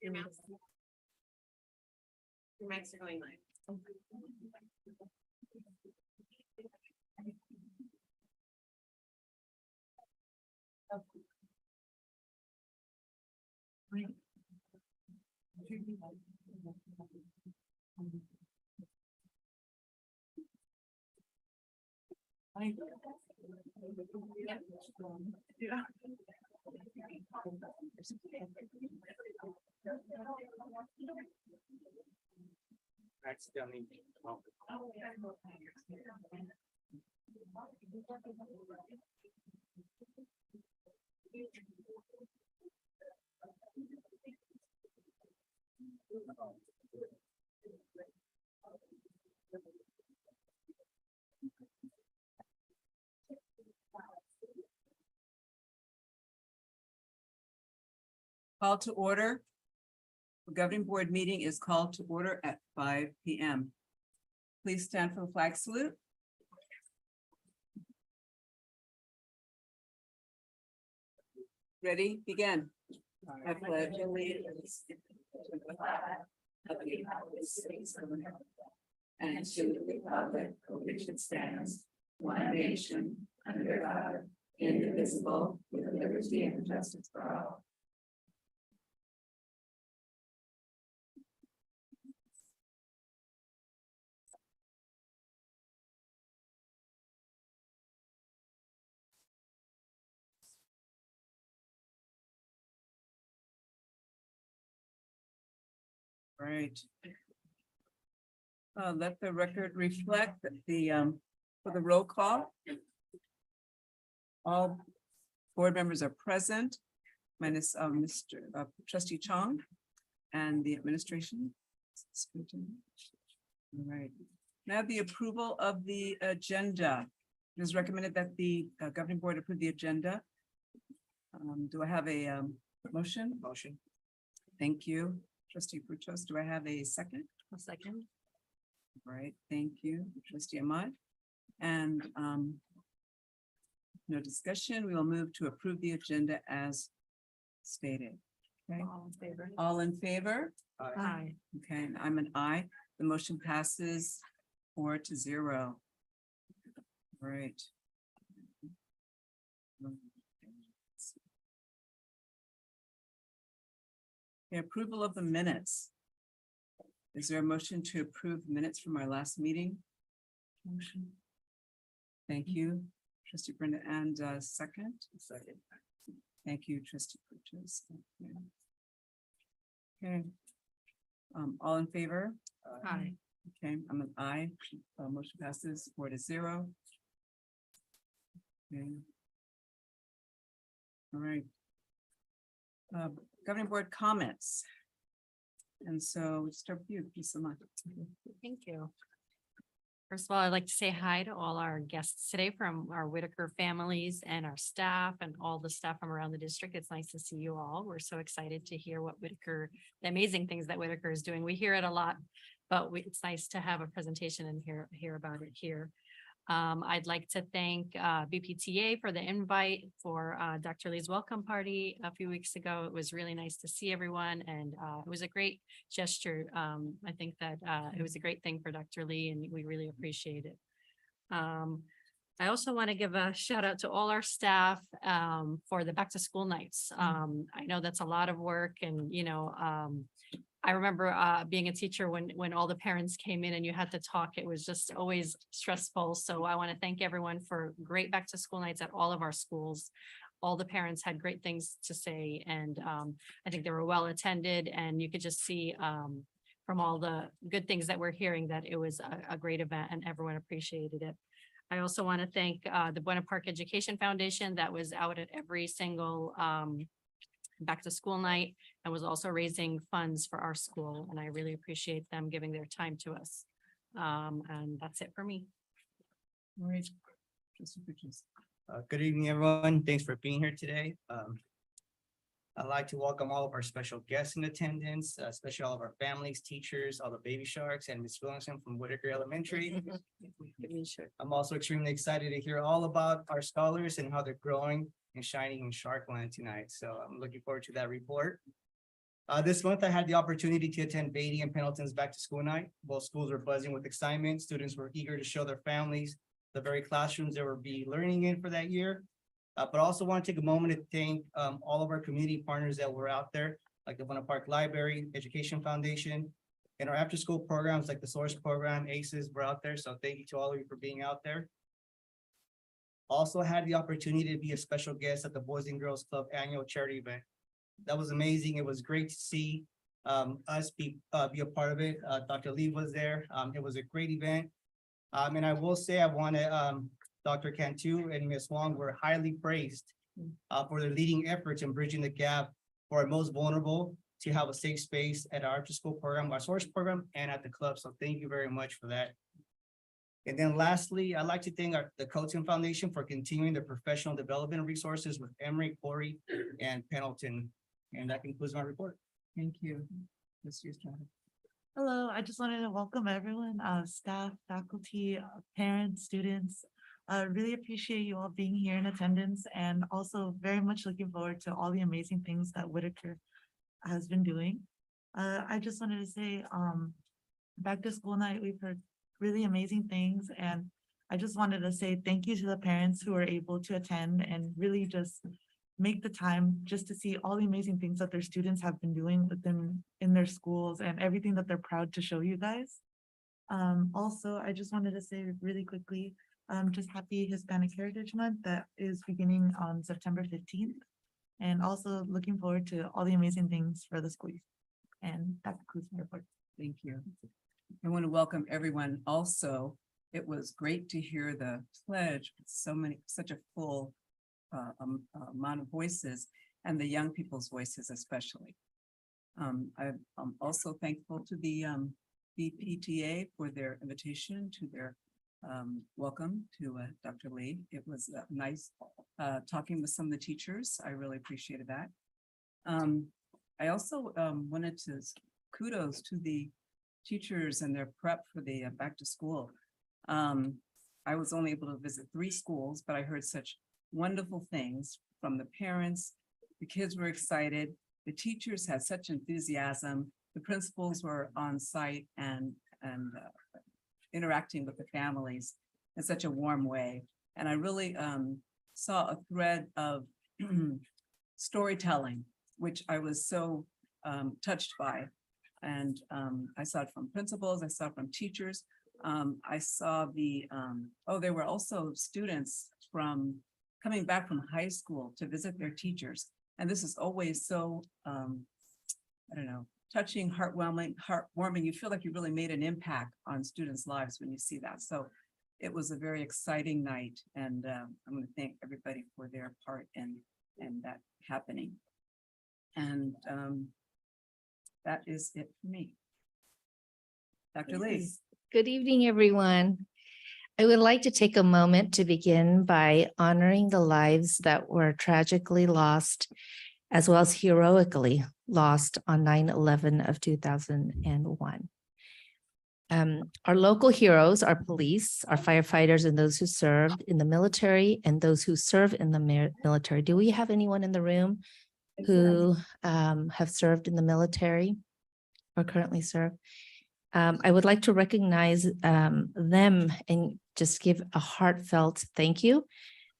Your mouse. Your mics are going live. Accidentally. Call to order. The governing board meeting is called to order at 5 p.m. Please stand for the flag salute. Ready, begin. I pledge allegiance to the flag of the United States of America and to the republic for which it stands, one nation, under God, indivisible, with liberty and justice for all. Right. Let the record reflect that for the roll call. All board members are present, minus Mr. Trustee Chong and the administration. All right, now the approval of the agenda. It is recommended that the governing board approve the agenda. Do I have a motion? Motion. Thank you. Trustee Frutos, do I have a second? A second. All right, thank you, trustee Ahmad. And no discussion, we will move to approve the agenda as stated. Okay, All in favor? all in favor? Aye. Okay, and I'm an aye. The motion passes 4-0. All right. The approval of the minutes. Is there a motion to approve minutes from our last meeting? Motion. Thank you, trustee Brenda, and second. Second. Thank you, trustee Burgess. Okay. All in favor? Aye. Okay, I'm an aye. Motion passes 4-0. Okay. All right. Governing board comments. And so we'll start with you, Lisa Munt. Thank you. First of all, I'd like to say hi to all our guests today from our Whitaker families and our staff and all the staff from around the district. It's nice to see you all. We're so excited to hear what Whitaker, the amazing things that Whitaker is doing. We hear it a lot, but it's nice to have a presentation and hear about it here. I'd like to thank BPTA for the invite for Dr. Lee's welcome party a few weeks ago. It was really nice to see everyone, and it was a great gesture. I think that it was a great thing for Dr. Lee, and we really appreciate it. I also want to give a shout out to all our staff for the back to school nights. I know that's a lot of work, and I remember being a teacher when all the parents came in and you had to talk. It was just always stressful. So I want to thank everyone for great back to school nights at all of our schools. All the parents had great things to say, and I think they were well attended, and you could just see from all the good things that we're hearing that it was a great event and everyone appreciated it. I also want to thank the Buena Park Education Foundation that was out at every single back to school night and was also raising funds for our school. And I really appreciate them giving their time to us. And that's it for me. All right. Trustee Bridges. Good evening, everyone. Thanks for being here today. I'd like to welcome all of our special guests in attendance, especially all of our families, teachers, all the baby sharks, and Ms. Williamson from Whitaker Elementary. I'm also extremely excited to hear all about our scholars and how they're growing and shining in Sharkland tonight. So I'm looking forward to that report. This month I had the opportunity to attend Beatty and Pendleton's back to school night. Both schools were buzzing with excitement. Students were eager to show their families the very classrooms they will be learning in for that year. But I also want to take a moment to thank all of our community partners that were out there, like the Buena Park Library, Education Foundation, and our after-school programs like the Source Program, ACES were out there. So thank you to all of you for being out there. Also had the opportunity to be a special guest at the Boys and Girls Club annual charity event. That was amazing. It was great to see us be a part of it. Dr. Lee was there. It was a great event. And I will say I want to, Dr. Cantu and Ms. Wong were highly praised for their leading efforts in bridging the gap for our most vulnerable to have a safe space at our after school program, our Source program, and at the club. So thank you very much for that. And then lastly, I'd like to thank the Coaching Foundation for continuing the professional development resources with Emory, Corey, and Pendleton. And that concludes my report. Thank you. Mr. Estrada. Hello, I just wanted to welcome everyone, staff, faculty, parents, students. Really appreciate you all being here in attendance and also very much looking forward to all the amazing things that Whitaker has been doing. I just wanted to say, back to school night, we've heard really amazing things, and I just wanted to say thank you to the parents who were able to attend and really just make the time just to see all the amazing things that their students have been doing within in their schools and everything that they're proud to show you guys. Also, I just wanted to say really quickly, just happy Hispanic Heritage Month that is beginning on September 15th. And also looking forward to all the amazing things for the school year. And that concludes my report. Thank you. I want to welcome everyone also. It was great to hear the pledge with such a full amount of voices, and the young people's voices especially. I'm also thankful to the PTA for their invitation to their welcome to Dr. Lee. It was nice talking with some of the teachers. I really appreciated that. I also wanted to kudos to the teachers and their prep for the back to school. I was only able to visit 3 schools, but I heard such wonderful things from the parents. The kids were excited. The teachers had such enthusiasm. The principals were on site and interacting with the families in such a warm way. And I really saw a thread of storytelling, which I was so touched by. And I saw it from principals, I saw it from teachers. I saw there were also students coming back from high school to visit their teachers. And this is always so, I don't know, touching, heartwarming. You feel like you really made an impact on students' lives when you see that. So it was a very exciting night. And I'm going to thank everybody for their part in that happening. And that is it for me. Dr. Lee. Good evening, everyone. I would like to take a moment to begin by honoring the lives that were tragically lost, as well as heroically lost on 9/11 of 2001. Our local heroes, our police, our firefighters, and those who served in the military and those who serve in the military. Do we have anyone in the room who have served in the military or currently serve? I would like to recognize them and just give a heartfelt thank you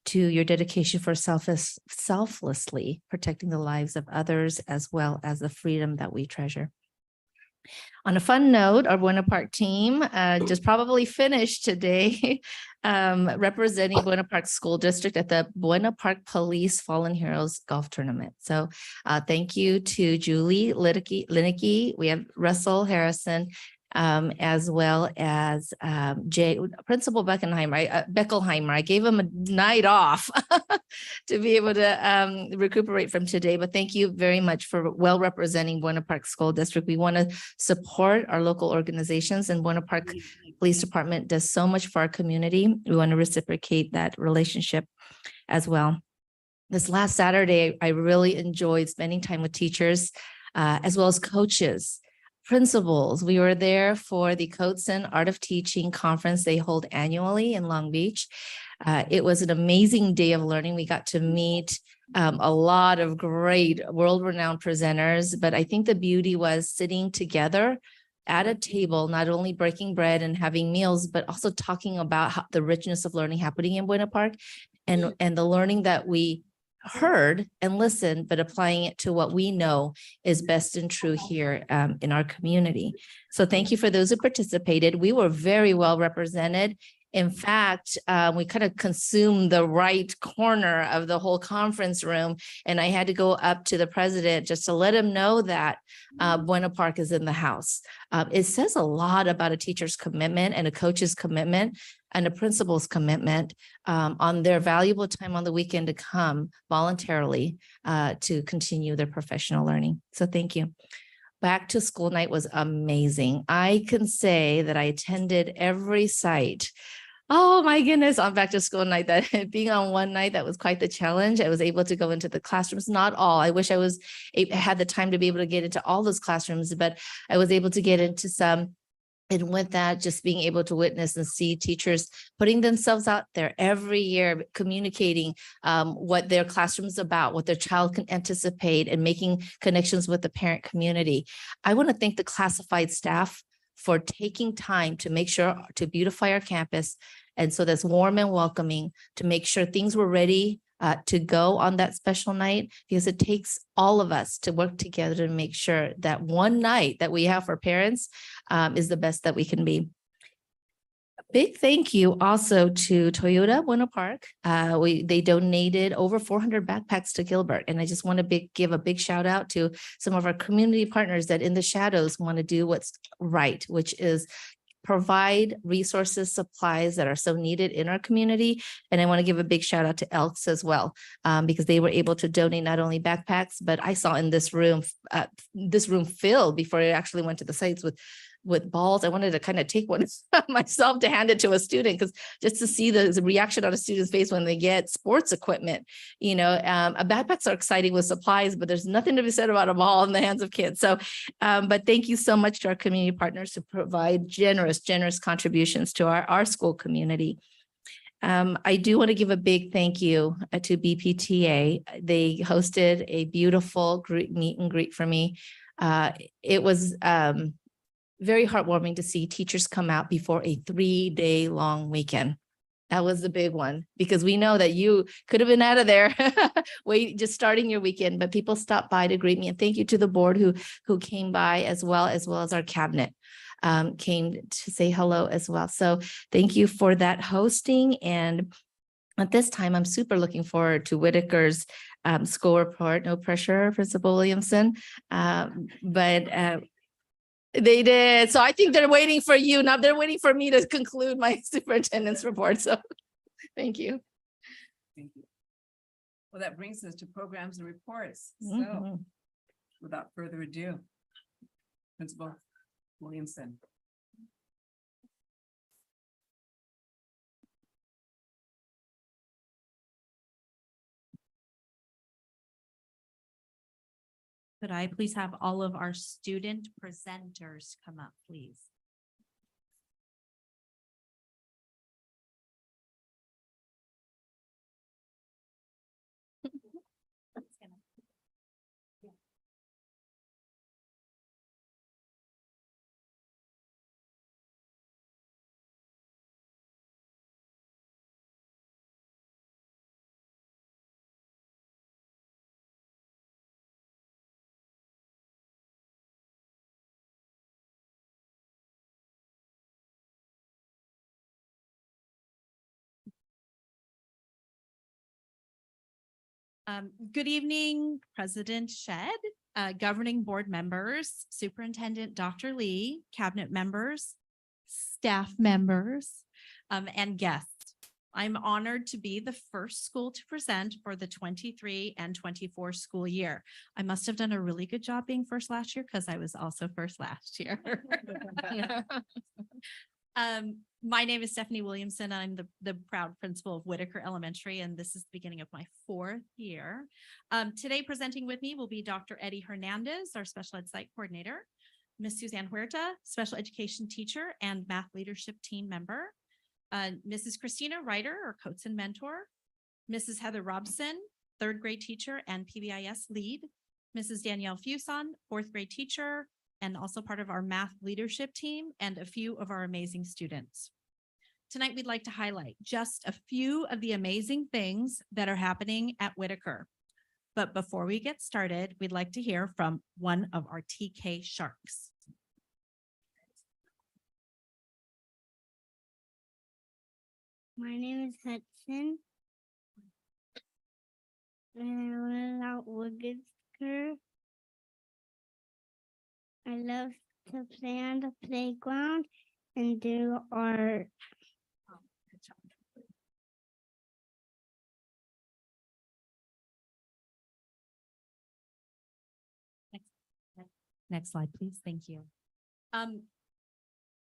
to your dedication for selflessly protecting the lives of others, as well as the freedom that we treasure. On a fun note, our Buena Park team just probably finished today representing Buena Park School District at the Buena Park Police Fallen Heroes Golf Tournament. So thank you to Julie Linecky. We have Russell Harrison, as well as Principal Beckelheimer. I gave him a night off to be able to recuperate from today, but thank you very much for well representing Buena Park School District. We want to support our local organizations, and Buena Park Police Department does so much for our community. We want to reciprocate that relationship as well. This last Saturday, I really enjoyed spending time with teachers as well as coaches. principals. We were there for the Coatson Art of Teaching Conference they hold annually in Long Beach. It was an amazing day of learning. We got to meet a lot of great world-renowned presenters, but I think the beauty was sitting together at a table, not only breaking bread and having meals, but also talking about the richness of learning happening in Buena Park and the learning that we heard and listened, but applying it to what we know is best and true here in our community. So thank you for those who participated. We were very well represented. In fact, we kind of consumed the right corner of the whole conference room, and I had to go up to the president just to let him know that Buena Park is in the house. It says a lot about a teacher's commitment and a coach's commitment and a principal's commitment on their valuable time on the weekend to come voluntarily to continue their professional learning. So thank you. Back to school night was amazing. I can say that I attended every site. Oh my goodness, on back to school night, that being on one night, that was quite the challenge. I was able to go into the classrooms, not all. I wish I had the time to be able to get into all those classrooms, but I was able to get into some. And with that, just being able to witness and see teachers putting themselves out there every year, communicating what their classroom's about, what their child can anticipate, and making connections with the parent community. I want to thank the classified staff for taking time to make sure to beautify our campus. And so that's warm and welcoming, to make sure things were ready to go on that special night, because it takes all of us to work together to make sure that one night that we have for parents is the best that we can be. A big thank you also to Toyota Buena Park. They donated over 400 backpacks to Gilbert. And I just want to give a big shout out to some of our community partners that in the shadows want to do what's right, which is provide resources, supplies that are so needed in our community. And I want to give a big shout out to Elks as well, because they were able to donate not only backpacks, but I saw in this room filled before I actually went to the sites with balls. I wanted to kind of take one myself to hand it to a student, because just to see the reaction on a student's face when they get sports equipment, backpacks are exciting with supplies, but there's nothing to be said about a ball in the hands of kids. So, but thank you so much to our community partners to provide generous contributions to our school community. I do want to give a big thank you to BPTA. They hosted a beautiful meet and greet for me. It was very heartwarming to see teachers come out before a 3-day long weekend. That was the big one, because we know that you could have been out of there just starting your weekend, but people stopped by to greet me. And thank you to the board who came by, as well as our cabinet came to say hello as well. So thank you for that hosting. And at this time, I'm super looking forward to Whitaker's school report. No pressure, Principal Williamson, but they did. So I think they're waiting for you. Now they're waiting for me to conclude my superintendent's report. So thank you. Thank you. Well, that brings us to programs and reports. Mhm. So without further ado, Principal Williamson. Could I please have all of our student presenters come up, please? Good evening, President Shedd, governing board members, Superintendent Dr. Lee, cabinet members, staff members, and guests. I'm honored to be the first school to present for the 23 and 24 school year. I must have done a really good job being first last year, because I was also first last year. My name is Stephanie Williamson. I'm the proud principal of Whitaker Elementary, and this is the beginning of my 4th year. Today presenting with me will be Dr. Eddie Hernandez, our special ed site coordinator, Miss Suzanne Huerta, special education teacher and math leadership team member. Mrs. Christina Ryder, or coach and mentor. Mrs. Heather Robson, third grade teacher and PBIS lead. Mrs. Danielle Fuson, fourth grade teacher, and also part of our math leadership team, and a few of our amazing students. Tonight, we'd like to highlight just a few of the amazing things that are happening at Whitaker. But before we get started, we'd like to hear from one of our TK Sharks. My name is Hudson. And I live out Whitaker. I love to play on the playground and do art. Next slide, please. Thank you.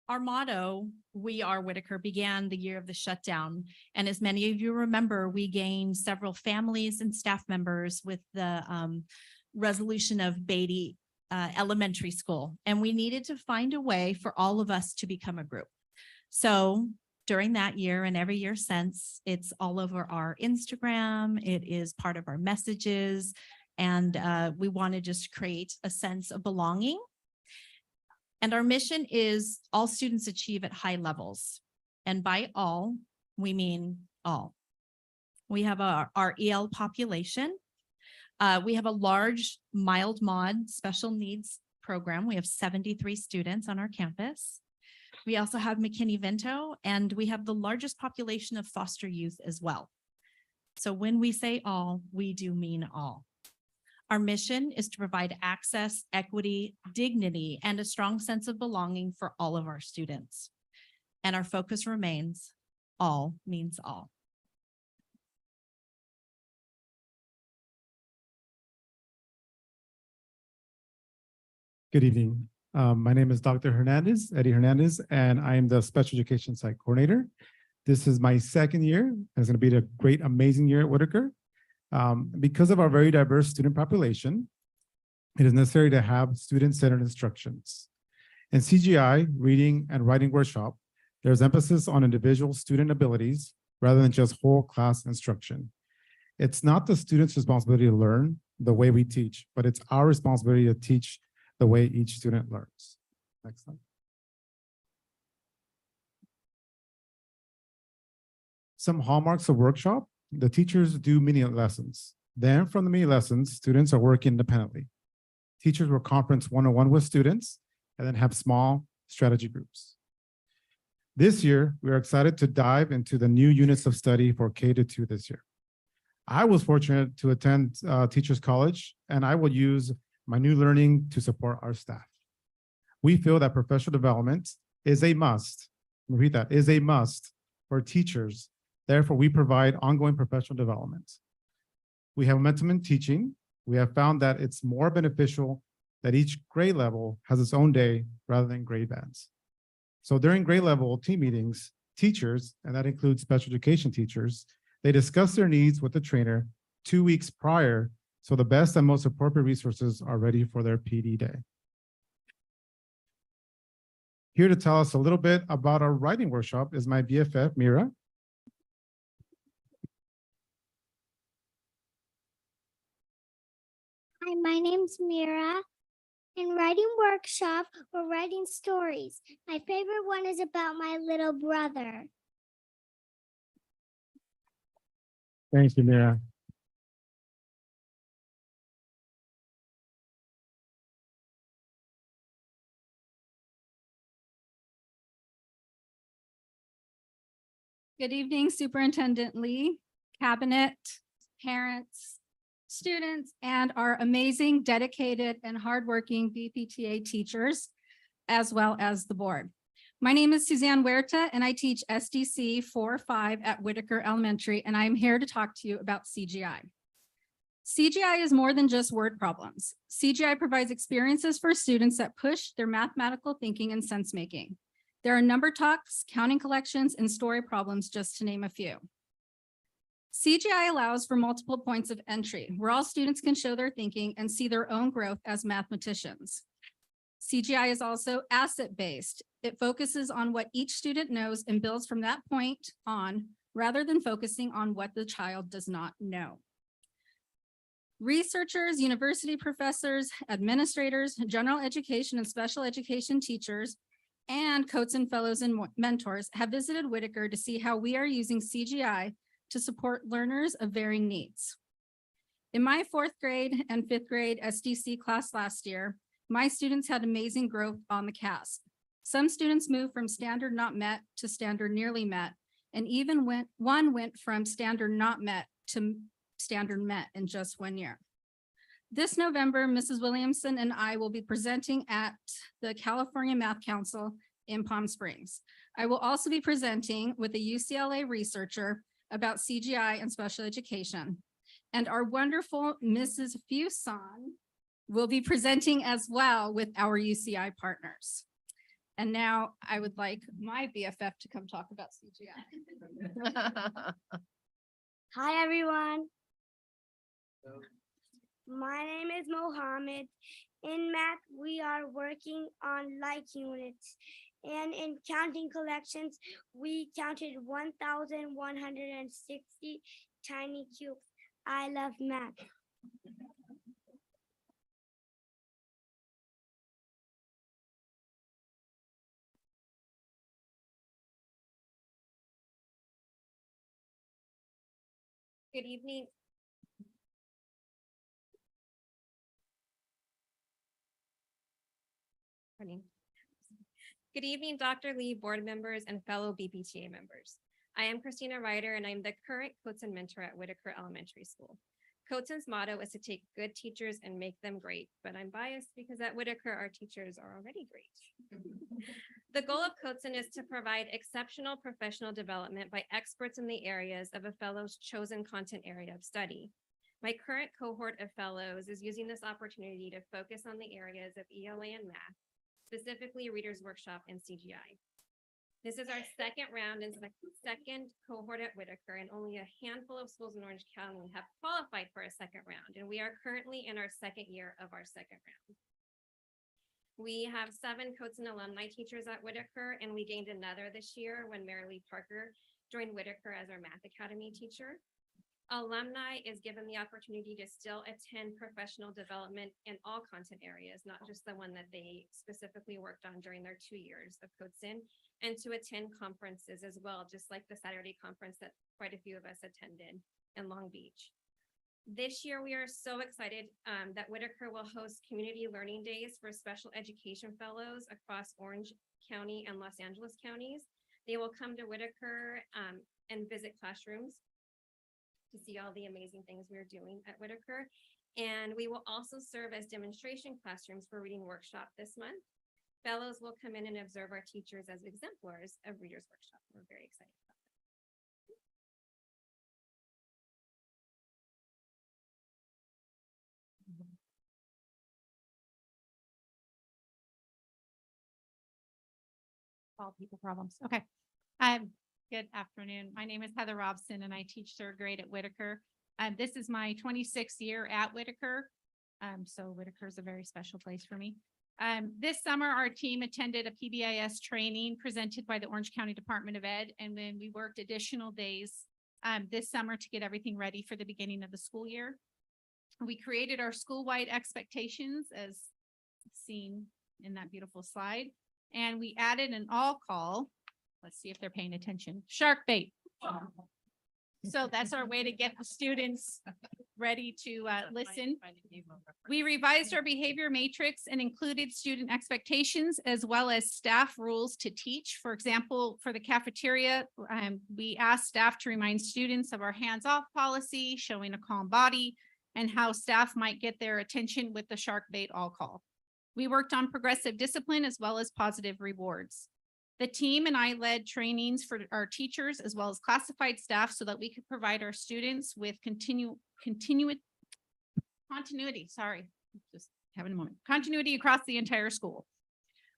Our motto, "We Are Whitaker," began the year of the shutdown. And as many of you remember, we gained several families and staff members with the resolution of Beatty Elementary School. And we needed to find a way for all of us to become a group. So during that year and every year since, it's all over our Instagram. It is part of our messages. And we want to just create a sense of belonging. And our mission is all students achieve at high levels. And by all, we mean all. We have our EL population. We have a large mild mod special needs program. We have 73 students on our campus. We also have McKinney-Vento, and we have the largest population of foster youth as well. So when we say all, we do mean all. Our mission is to provide access, equity, dignity, and a strong sense of belonging for all of our students. And our focus remains, all means all. Good evening. My name is Dr. Hernandez, Eddie Hernandez, and I am the Special Education Site Coordinator. This is my second year, and it's going to be a great, amazing year at Whitaker. Because of our very diverse student population, it is necessary to have student-centered instructions. In CGI, reading and writing workshop, there's emphasis on individual student abilities rather than just whole class instruction. It's not the student's responsibility to learn the way we teach, but it's our responsibility to teach the way each student learns. Next slide. Some hallmarks of workshop: the teachers do mini lessons. Then from the mini lessons, students are working independently. Teachers will conference one-on-one with students and then have small strategy groups. This year, we are excited to dive into the new units of study for K-2 this year. I was fortunate to attend Teachers College, and I will use my new learning to support our staff. We feel that professional development is a must. Repeat that, is a must for teachers. Therefore, we provide ongoing professional development. We have momentum in teaching. We have found that it's more beneficial that each grade level has its own day rather than grade bands. So during grade level team meetings, teachers, and that includes special education teachers, they discuss their needs with the trainer 2 weeks prior, so the best and most appropriate resources are ready for their PD day. Here to tell us a little bit about our writing workshop is my BFF, Mira. Hi, my name's Mira. In writing workshop, we're writing stories. My favorite one is about my little brother. Thank you, Mira. Good evening, Superintendent Lee, Cabinet, parents, students, and our amazing, dedicated, and hardworking BPTA teachers, as well as the board. My name is Suzanne Huerta, and I teach SDC 4-5 at Whitaker Elementary, and I'm here to talk to you about CGI. CGI is more than just word problems. CGI provides experiences for students that push their mathematical thinking and sense making. There are number talks, counting collections, and story problems, just to name a few. CGI allows for multiple points of entry, where all students can show their thinking and see their own growth as mathematicians. CGI is also asset-based. It focuses on what each student knows and builds from that point on, rather than focusing on what the child does not know. Researchers, university professors, administrators, general education and special education teachers, and coaches and fellows and mentors have visited Whitaker to see how we are using CGI to support learners of varying needs. In my 4th grade and 5th grade SDC class last year, my students had amazing growth on the CASP. Some students moved from standard not met to standard nearly met, and even one went from standard not met to standard met in just 1 year. This November, Mrs. Williamson and I will be presenting at the California Math Council in Palm Springs. I will also be presenting with a UCLA researcher about CGI and special education. And our wonderful Mrs. Fuson will be presenting as well with our UCI partners. And now I would like my BFF to come talk about CGI. Hi, everyone. My name is Mohammed. In math, we are working on like units. And in counting collections, we counted 1,160 tiny cubes. I love math. Good evening. Good evening, Dr. Lee, board members, and fellow BPTA members. I am Christina Ryder, and I'm the current Coatson mentor at Whitaker Elementary School. Coatson's motto is to take good teachers and make them great, but I'm biased because at Whitaker, our teachers are already great. The goal of Coatson is to provide exceptional professional development by experts in the areas of a fellow's chosen content area of study. My current cohort of fellows is using this opportunity to focus on the areas of ELA and math, specifically Reader's Workshop and CGI. This is our second round and second cohort at Whitaker, and only a handful of schools in Orange County have qualified for a second round, and we are currently in our second year of our second round. We have 7 Coatson alumni teachers at Whitaker, and we gained another this year when Marilee Parker joined Whitaker as our Math Academy teacher. Alumni is given the opportunity to still attend professional development in all content areas, not just the one that they specifically worked on during their 2 years of Coatson, and to attend conferences as well, just like the Saturday conference that quite a few of us attended in Long Beach. This year, we are so excited that Whitaker will host community learning days for special education fellows across Orange County and Los Angeles counties. They will come to Whitaker and visit classrooms to see all the amazing things we're doing at Whitaker. And we will also serve as demonstration classrooms for Reading Workshop this month. Fellows will come in and observe our teachers as exemplars of Reader's Workshop. We're very excited about that. All people problems. Okay. Good afternoon. My name is Heather Robson and I teach 3rd grade at Whitaker. This is my 26th year at Whitaker. So Whitaker is a very special place for me. This summer, our team attended a PBIS training presented by the Orange County Department of Ed. And then we worked additional days this summer to get everything ready for the beginning of the school year. We created our school-wide expectations as seen in that beautiful slide. And we added an all-call. Let's see if they're paying attention. Shark bait. So that's our way to get the students ready to listen. We revised our behavior matrix and included student expectations as well as staff rules to teach. For example, for the cafeteria, we asked staff to remind students of our hands-off policy, showing a calm body, and how staff might get their attention with the shark bait all call. We worked on progressive discipline as well as positive rewards. The team and I led trainings for our teachers as well as classified staff so that we could provide our students with continuity across the entire school.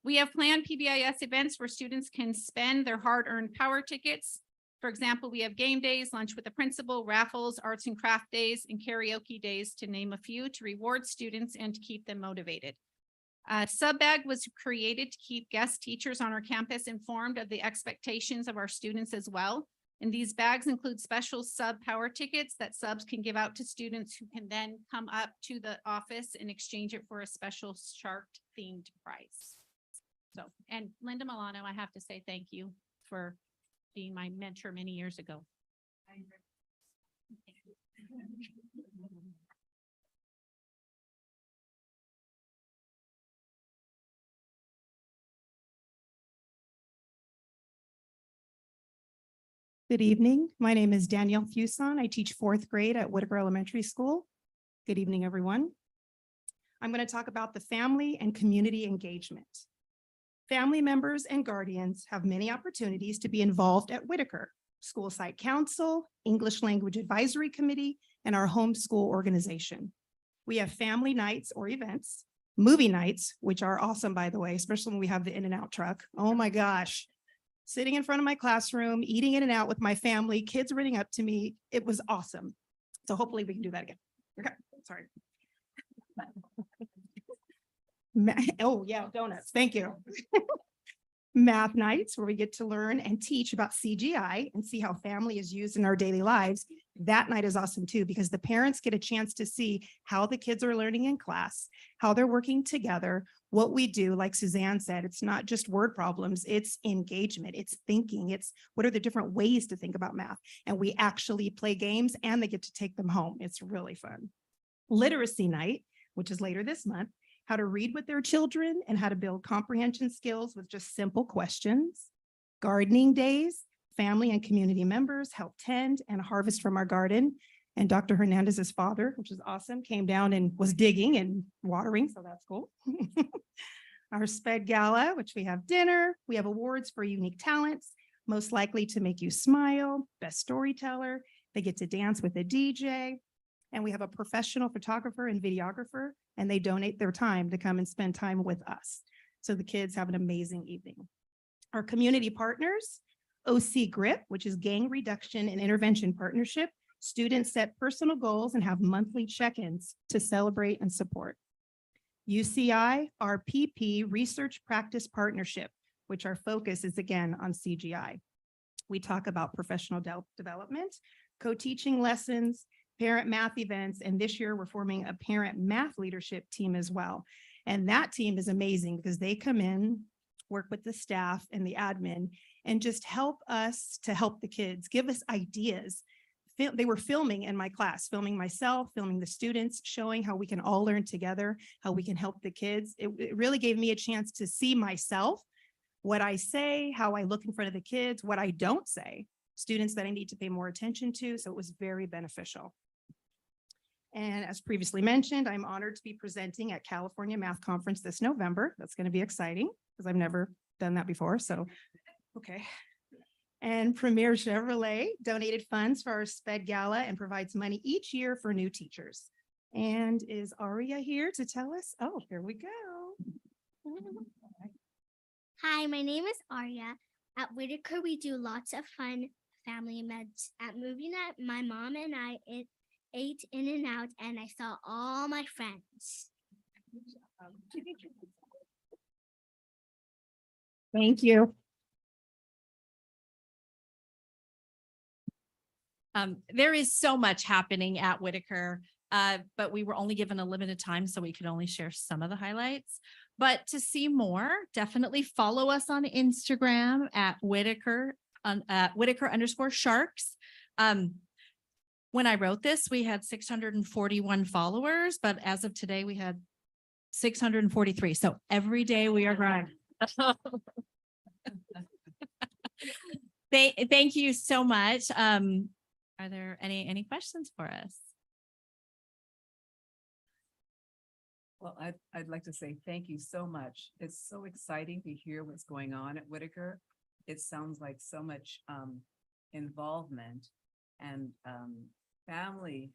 We have planned PBIS events where students can spend their hard-earned power tickets. For example, we have game days, lunch with the principal, raffles, arts and craft days, and karaoke days, to name a few, to reward students and to keep them motivated. Sub bag was created to keep guest teachers on our campus informed of the expectations of our students as well. And these bags include special sub power tickets that subs can give out to students who can then come up to the office and exchange it for a special shark themed prize. So, and Linda Milano, I have to say thank you for being my mentor many years ago. Good evening. My name is Danielle Fuson. I teach fourth grade at Whitaker Elementary School. Good evening, everyone. I'm going to talk about the family and community engagement. Family members and guardians have many opportunities to be involved at Whitaker, School Site Council, English Language Advisory Committee, and our homeschool organization. We have family nights or events, movie nights, which are awesome, by the way, especially when we have the In-N-Out truck. Oh my gosh. Sitting in front of my classroom, eating In-N-Out with my family, kids running up to me. It was awesome. So hopefully we can do that again. Okay, sorry. Oh yeah, donuts. Thank you. Math nights where we get to learn and teach about CGI and see how family is used in our daily lives. That night is awesome too, because the parents get a chance to see how the kids are learning in class, how they're working together, what we do. Like Suzanne said, it's not just word problems, it's engagement, it's thinking, it's what are the different ways to think about math. And we actually play games and they get to take them home. It's really fun. Literacy night, which is later this month, how to read with their children and how to build comprehension skills with just simple questions. Gardening days, family and community members help tend and harvest from our garden. And Dr. Hernandez's father, which is awesome, came down and was digging and watering, so that's cool. Our SPED Gala, which we have dinner, we have awards for unique talents, most likely to make you smile, best storyteller, they get to dance with a DJ, and we have a professional photographer and videographer, and they donate their time to come and spend time with us. So the kids have an amazing evening. Our community partners, OC GRIP, which is Gang Reduction and Intervention Partnership. Students set personal goals and have monthly check-ins to celebrate and support. UCI, our PP Research Practice Partnership, which our focus is again on CGI. We talk about professional development, co-teaching lessons, parent math events, and this year we're forming a parent math leadership team as well. And that team is amazing because they come in, work with the staff and the admin, and just help us to help the kids, give us ideas. They were filming in my class, filming myself, filming the students, showing how we can all learn together, how we can help the kids. It really gave me a chance to see myself, what I say, how I look in front of the kids, what I don't say, students that I need to pay more attention to. So it was very beneficial. And as previously mentioned, I'm honored to be presenting at California Math Conference this November. That's going to be exciting because I've never done that before. So, okay. And Premier Chevrolet donated funds for our SPED Gala and provides money each year for new teachers. And is Aria here to tell us? Oh, here we go. Hi, my name is Arya. At Whitaker, we do lots of fun family events. At movie night, my mom and I ate In-N-Out and I saw all my friends. Thank you. There is so much happening at Whitaker, but we were only given a limited time, so we could only share some of the highlights. But to see more, definitely follow us on Instagram at Whitaker, Whitaker_Sharks. When I wrote this, we had 641 followers, but as of today, we had 643. So every day we are growing. Thank you so much. Are there any questions for us? Well, I'd like to say thank you so much. It's so exciting to hear what's going on at Whitaker. It sounds like so much involvement and family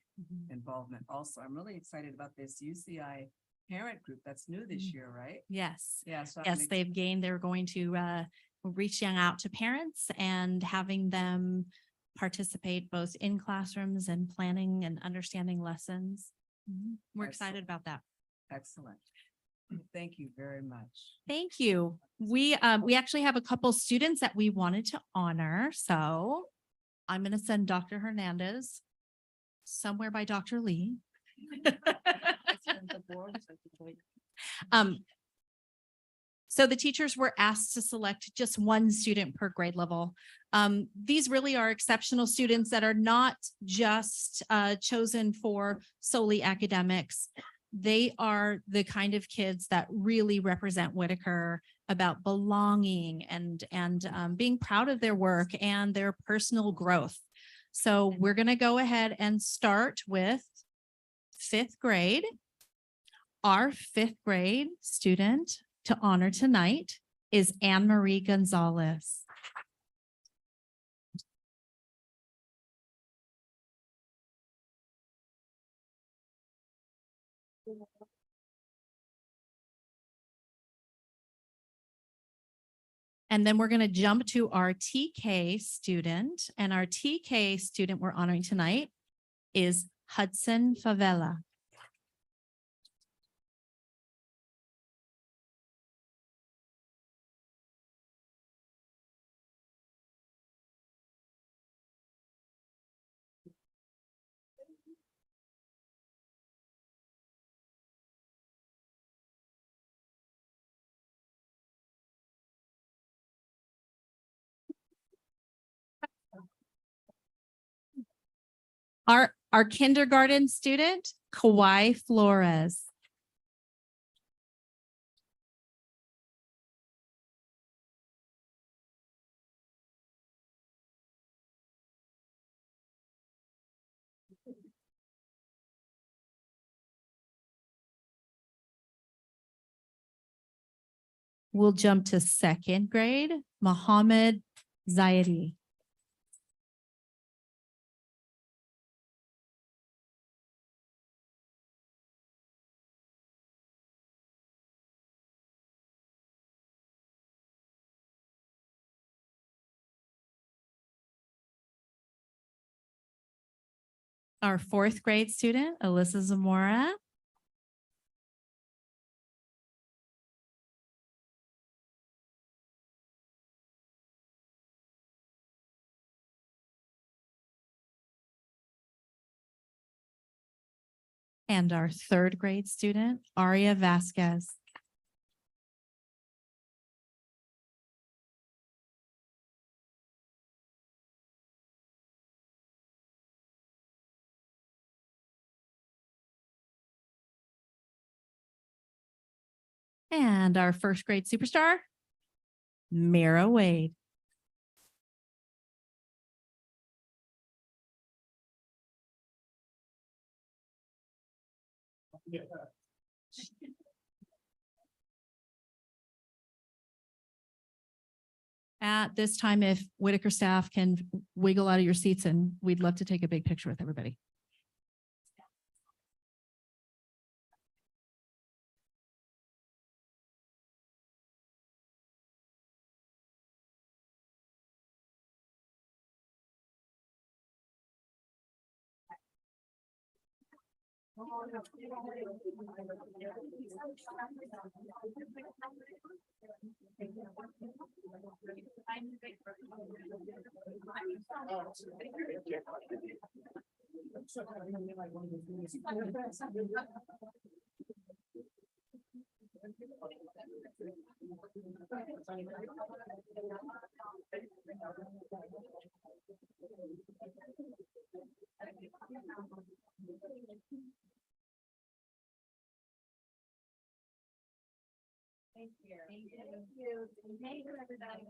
involvement also. I'm really excited about this UCI parent group that's new this year, right? Yes. Yeah. So Yes, they've gained, they're going to reaching out to parents and having them participate both in classrooms and planning and understanding lessons. We're excited about that. Excellent. Thank you very much. Thank you. We actually have a couple students that we wanted to honor, so I'm gonna send Dr. Hernandez somewhere by Dr. Lee. So the teachers were asked to select just one student per grade level. These really are exceptional students that are not just chosen for solely academics. They are the kind of kids that really represent Whitaker about belonging and being proud of their work and their personal growth. So we're going to go ahead and start with 5th grade. Our 5th grade student to honor tonight is Anne Marie Gonzalez. And then we're going to jump to our TK student, and our TK student we're honoring tonight is Hudson Favela. Our kindergarten student, Kawhi Flores. We'll jump to 2nd grade, Mohammed Zaidi. Our 4th grade student, Alyssa Zamora. And our 3rd grade student, Aria Vasquez. And our 1st grade superstar, Mira Wade. At this time, if Whitaker staff can wiggle out of your seats, and we'd love to take a big picture with everybody. Thank you. Thank you, everybody.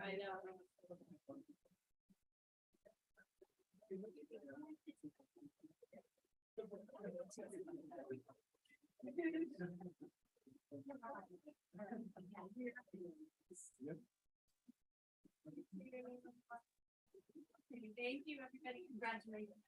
I know. Thank you, everybody. Congratulations.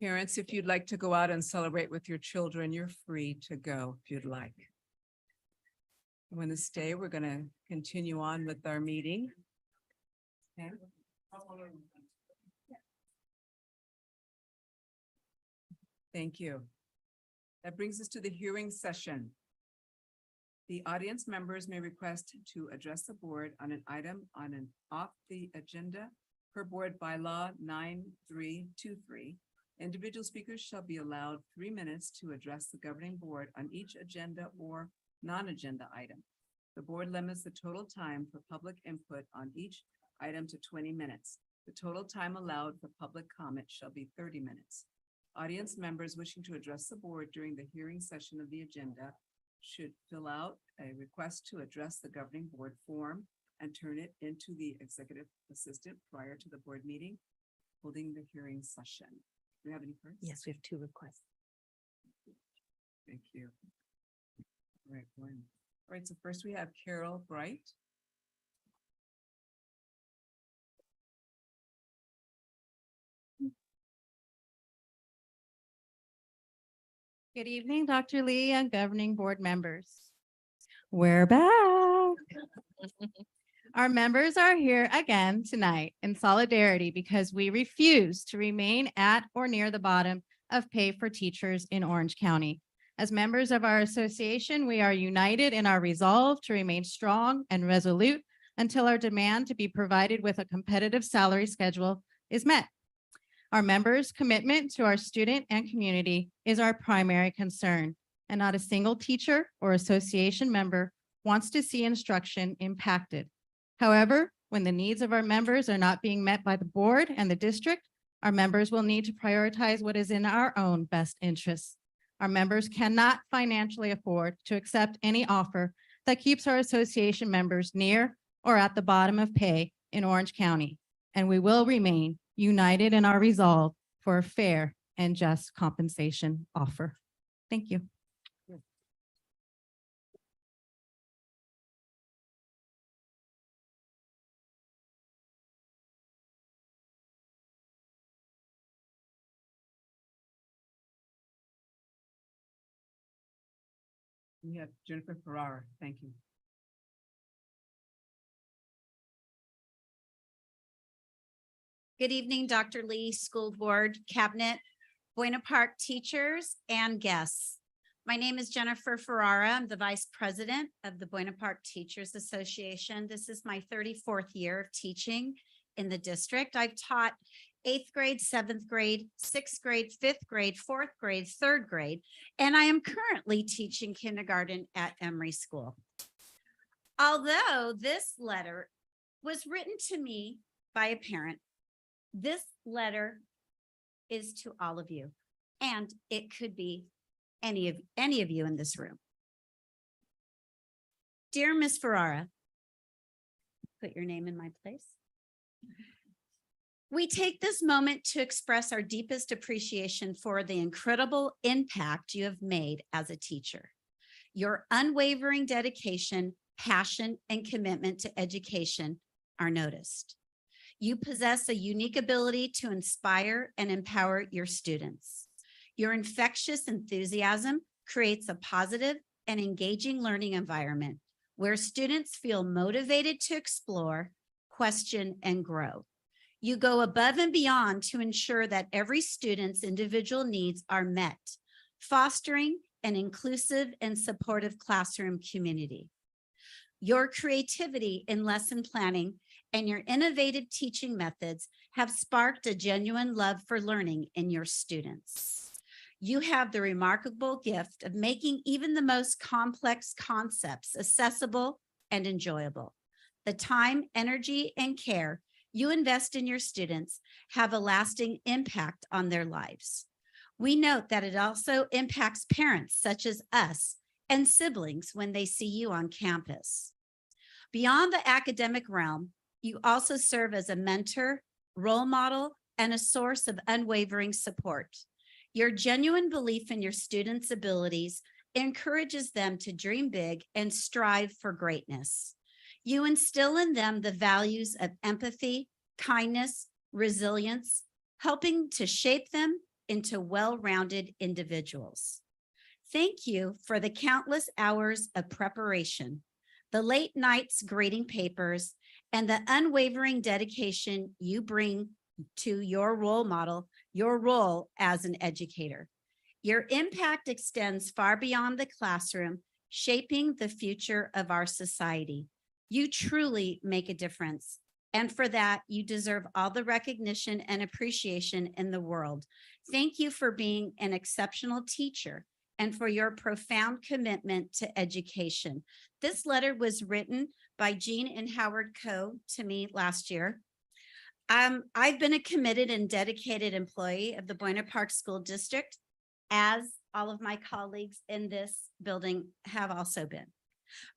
Parents, if you'd like to go out and celebrate with your children, you're free to go if you'd like. You want to stay? We're going to continue on with our meeting. Okay. Thank you. That brings us to the hearing session. The audience members may request to address the board on an item on and off the agenda per board bylaw 9323. Individual speakers shall be allowed 3 minutes to address the governing board on each agenda or non-agenda item. The board limits the total time for public input on each item to 20 minutes. The total time allowed for public comment shall be 30 minutes. Audience members wishing to address the board during the hearing session of the agenda should fill out a request to address the governing board form and turn it into the executive assistant prior to the board meeting, holding the hearing session. Do we have any first? Yes, we have 2 requests. Thank you. All right, one. All right, so first we have Carol Bright. Good evening, Dr. Lee and governing board members. We're back. Our members are here again tonight in solidarity because we refuse to remain at or near the bottom of pay for teachers in Orange County. As members of our association, we are united in our resolve to remain strong and resolute until our demand to be provided with a competitive salary schedule is met. Our members' commitment to our student and community is our primary concern, and not a single teacher or association member wants to see instruction impacted. However, when the needs of our members are not being met by the board and the district, our members will need to prioritize what is in our own best interests. Our members cannot financially afford to accept any offer that keeps our association members near or at the bottom of pay in Orange County, and we will remain united in our resolve for a fair and just compensation offer. Thank you. We have Jennifer Ferrara. Thank you. Good evening, Dr. Lee, school board, cabinet, Buena Park teachers, and guests. My name is Jennifer Ferrara. I'm the vice president of the Buena Park Teachers Association. This is my 34th year of teaching in the district. I've taught 8th grade, 7th grade, 6th grade, 5th grade, 4th grade, 3rd grade, and I am currently teaching kindergarten at Emory School. Although this letter was written to me by a parent, this letter is to all of you, and it could be any of you in this room. Dear Ms. Ferrara, put your name in my place. We take this moment to express our deepest appreciation for the incredible impact you have made as a teacher. Your unwavering dedication, passion, and commitment to education are noticed. You possess a unique ability to inspire and empower your students. Your infectious enthusiasm creates a positive and engaging learning environment where students feel motivated to explore, question, and grow. You go above and beyond to ensure that every student's individual needs are met, fostering an inclusive and supportive classroom community. Your creativity in lesson planning and your innovative teaching methods have sparked a genuine love for learning in your students. You have the remarkable gift of making even the most complex concepts accessible and enjoyable. the time, energy, and care you invest in your students have a lasting impact on their lives. We note that it also impacts parents such as us and siblings when they see you on campus. Beyond the academic realm, you also serve as a mentor, role model, and a source of unwavering support. Your genuine belief in your students' abilities encourages them to dream big and strive for greatness. You instill in them the values of empathy, kindness, resilience, helping to shape them into well-rounded individuals. Thank you for the countless hours of preparation, the late nights grading papers, and the unwavering dedication you bring to your role model, your role as an educator. Your impact extends far beyond the classroom, shaping the future of our society. You truly make a difference. And for that, you deserve all the recognition and appreciation in the world. Thank you for being an exceptional teacher and for your profound commitment to education. This letter was written by Jean and Howard Coe to me last year. I've been a committed and dedicated employee of the Buena Park School District, as all of my colleagues in this building have also been.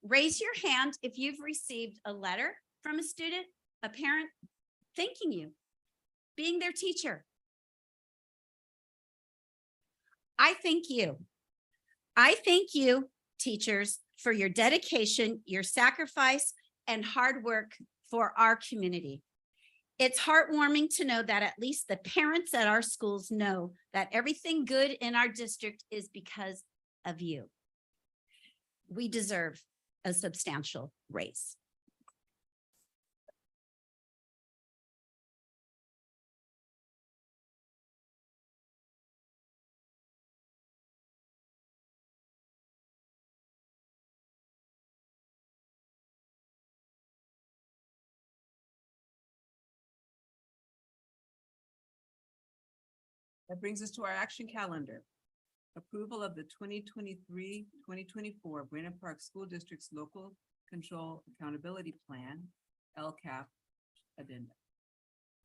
Raise your hand if you've received a letter from a student, a parent, thanking you, being their teacher. I thank you. I thank you, teachers, for your dedication, your sacrifice, and hard work for our community. It's heartwarming to know that at least the parents at our schools know that everything good in our district is because of you. We deserve a substantial raise. That brings us to our action calendar. Approval of the 2023-2024 Buena Park School District's Local Control Accountability Plan, LCAP addenda.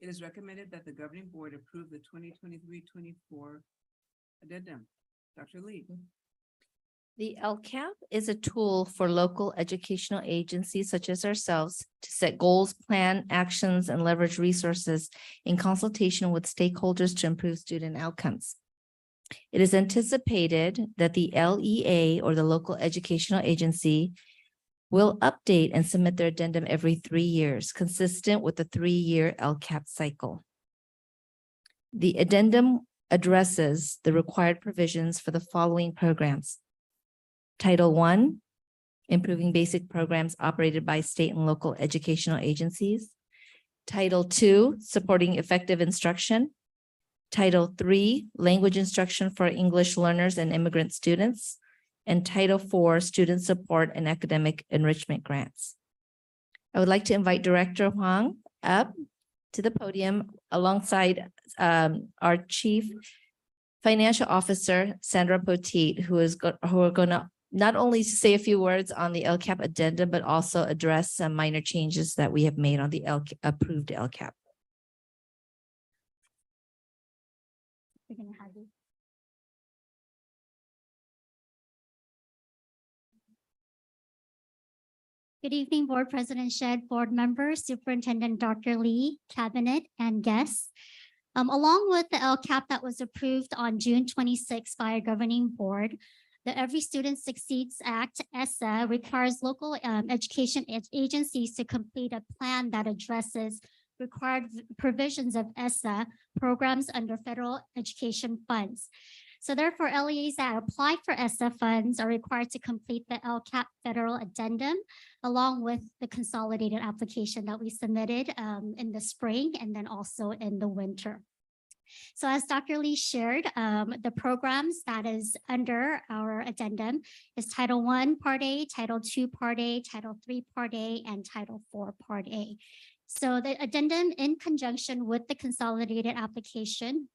It is recommended that the governing board approve the 2023-24 addendum. Dr. Lee. The LCAP is a tool for local educational agencies such as ourselves to set goals, plan actions, and leverage resources in consultation with stakeholders to improve student outcomes. It is anticipated that the LEA, or the local educational agency, will update and submit their addendum every 3 years, consistent with the 3-year LCAP cycle. The addendum addresses the required provisions for the following programs. Title I, improving basic programs operated by state and local educational agencies. Title II, supporting effective instruction. Title III, language instruction for English learners and immigrant students. And Title IV, student support and academic enrichment grants. I would like to invite Director Huang up to the podium alongside our Chief Financial Officer, Sandra Poteet, who are going to not only say a few words on the LCAP addendum, but also address some minor changes that we have made on the approved LCAP. We're gonna have you. Good evening, Board President Shed, board members, Superintendent Dr. Lee, cabinet, and guests. Along with the LCAP that was approved on June 26 by our governing board, the Every Student Succeeds Act, ESSA, requires local education agencies to complete a plan that addresses required provisions of ESSA programs under federal education funds. So therefore, LEAs that apply for ESSA funds are required to complete the LCAP federal addendum, along with the consolidated application that we submitted in the spring and then also in the winter. So as Dr. Lee shared, the programs that is under our addendum is Title I, Part A, Title II, Part A, Title III, Part A, and Title IV, Part A. So the addendum, in conjunction with the consolidated application,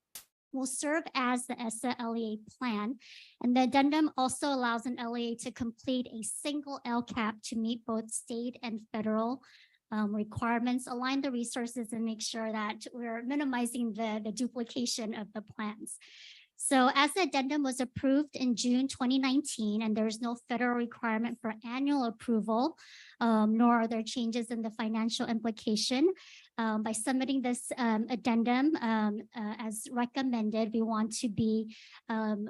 will serve as the ESSA LEA plan. And the addendum also allows an LEA to complete a single LCAP to meet both state and federal requirements, align the resources and make sure that we're minimizing the duplication of the plans. So as the addendum was approved in June 2019, and there's no federal requirement for annual approval, nor are there changes in the financial implication. By submitting this addendum as recommended, we want to be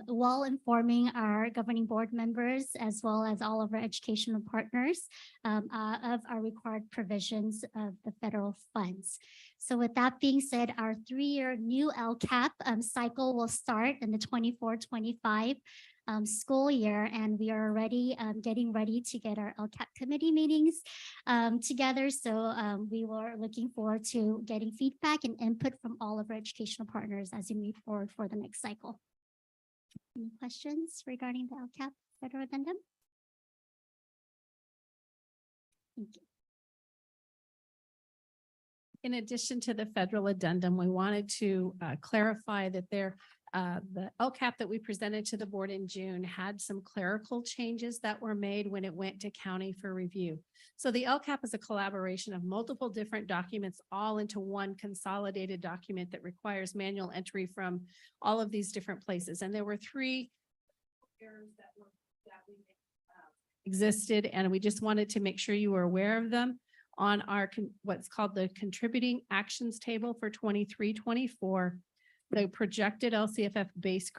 well informing our governing board members as well as all of our educational partners of our required provisions of the federal funds. So with that being said, our 3-year new LCAP cycle will start in the 24-25 school year, and we are already getting ready to get our LCAP committee meetings together. So we were looking forward to getting feedback and input from all of our educational partners as we move forward for the next cycle. Any questions regarding the LCAP federal addendum? Thank you. In addition to the federal addendum, we wanted to clarify that the LCAP that we presented to the board in June had some clerical changes that were made when it went to county for review. So the LCAP is a collaboration of multiple different documents all into one consolidated document that requires manual entry from all of these different places. And there were 3 errors that existed, and we just wanted to make sure you were aware of them. On our what's called the contributing actions table for 23-24, the projected LCFF base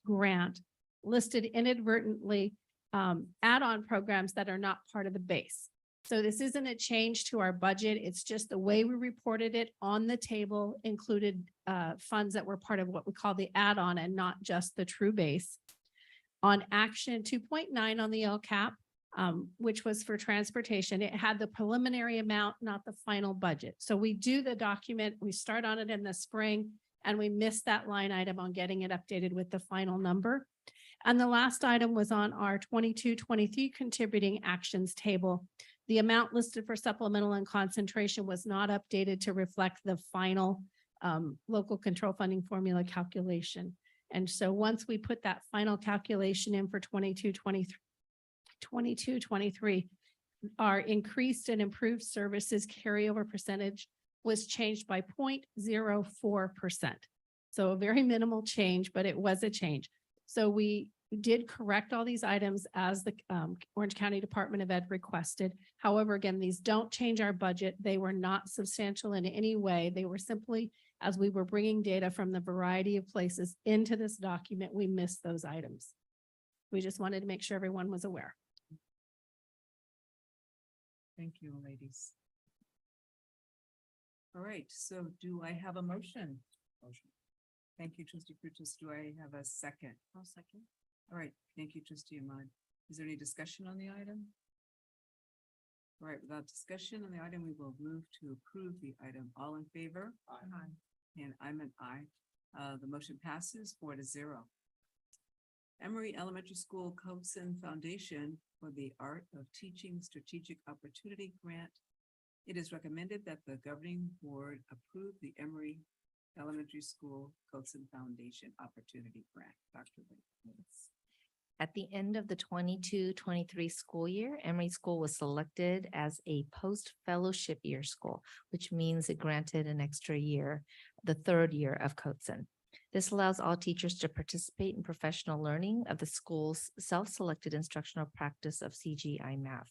grant listed inadvertently add-on programs that are not part of the base. So this isn't a change to our budget. It's just the way we reported it on the table included funds that were part of what we call the add-on and not just the true base. On action 2.9 on the LCAP, which was for transportation, it had the preliminary amount, not the final budget. So we do the document, we start on it in the spring, and we miss that line item on getting it updated with the final number. And the last item was on our 22-23 contributing actions table. The amount listed for supplemental and concentration was not updated to reflect the final local control funding formula calculation. And so once we put that final calculation in for 22-23, our increased and improved services carryover percentage was changed by 0.04%. So a very minimal change, but it was a change. So we did correct all these items as the Orange County Department of Ed requested. However, again, these don't change our budget. They were not substantial in any way. They were simply, as we were bringing data from the variety of places into this document, we missed those items. We just wanted to make sure everyone was aware. Thank you, ladies. All right, so do I have a motion? Motion. Thank you, trustee Frutos. Do I have a second? I'll second. All right, thank you, trustee Ahmad. Is there any discussion on the item? All right, without discussion on the item, we will move to approve the item. All in favor? Aye. And I'm an aye. The motion passes 4-0. Emory Elementary School Coatson Foundation for the Art of Teaching Strategic Opportunity Grant. It is recommended that the governing board approve the Emory Elementary School Coatson Foundation Opportunity Grant. Dr. Lee. At the end of the 22-23 school year, Emory School was selected as a post-fellowship year school, which means it granted an extra year, the 3rd year of Coatson. This allows all teachers to participate in professional learning of the school's self-selected instructional practice of CGI math.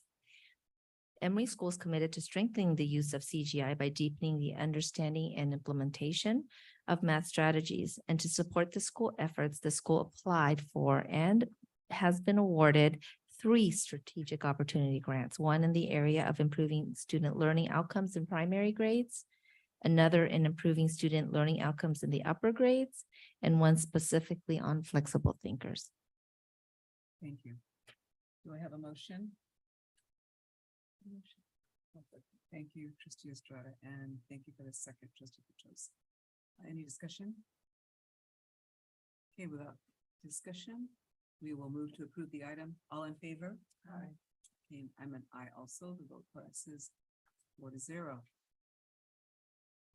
Emory School is committed to strengthening the use of CGI by deepening the understanding and implementation of math strategies. And to support the school efforts, the school applied for and has been awarded 3 strategic opportunity grants, one in the area of improving student learning outcomes in primary grades, another in improving student learning outcomes in the upper grades, and one specifically on flexible thinkers. Thank you. Do I have a motion? Thank you, trustee Estrada, and thank you for the second, trustee Frutos. Any discussion? Okay, without discussion, we will move to approve the item. All in favor? Aye. Okay, I'm an aye also. The vote passes 4-0.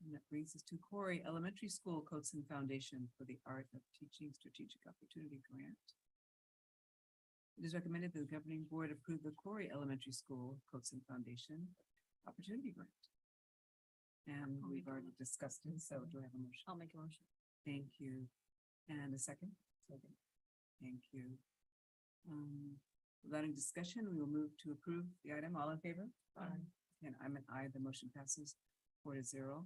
And that brings us to Corey Elementary School Coatson Foundation for the Art of Teaching Strategic Opportunity Grant. It is recommended that the governing board approve the Corey Elementary School Coatson Foundation Opportunity Grant. And we've already discussed it, so do I have a motion? I'll make a motion. Thank you. And a second? Second. Thank you. Without any discussion, we will move to approve the item. All in favor? Aye. And I'm an aye. The motion passes 4-0.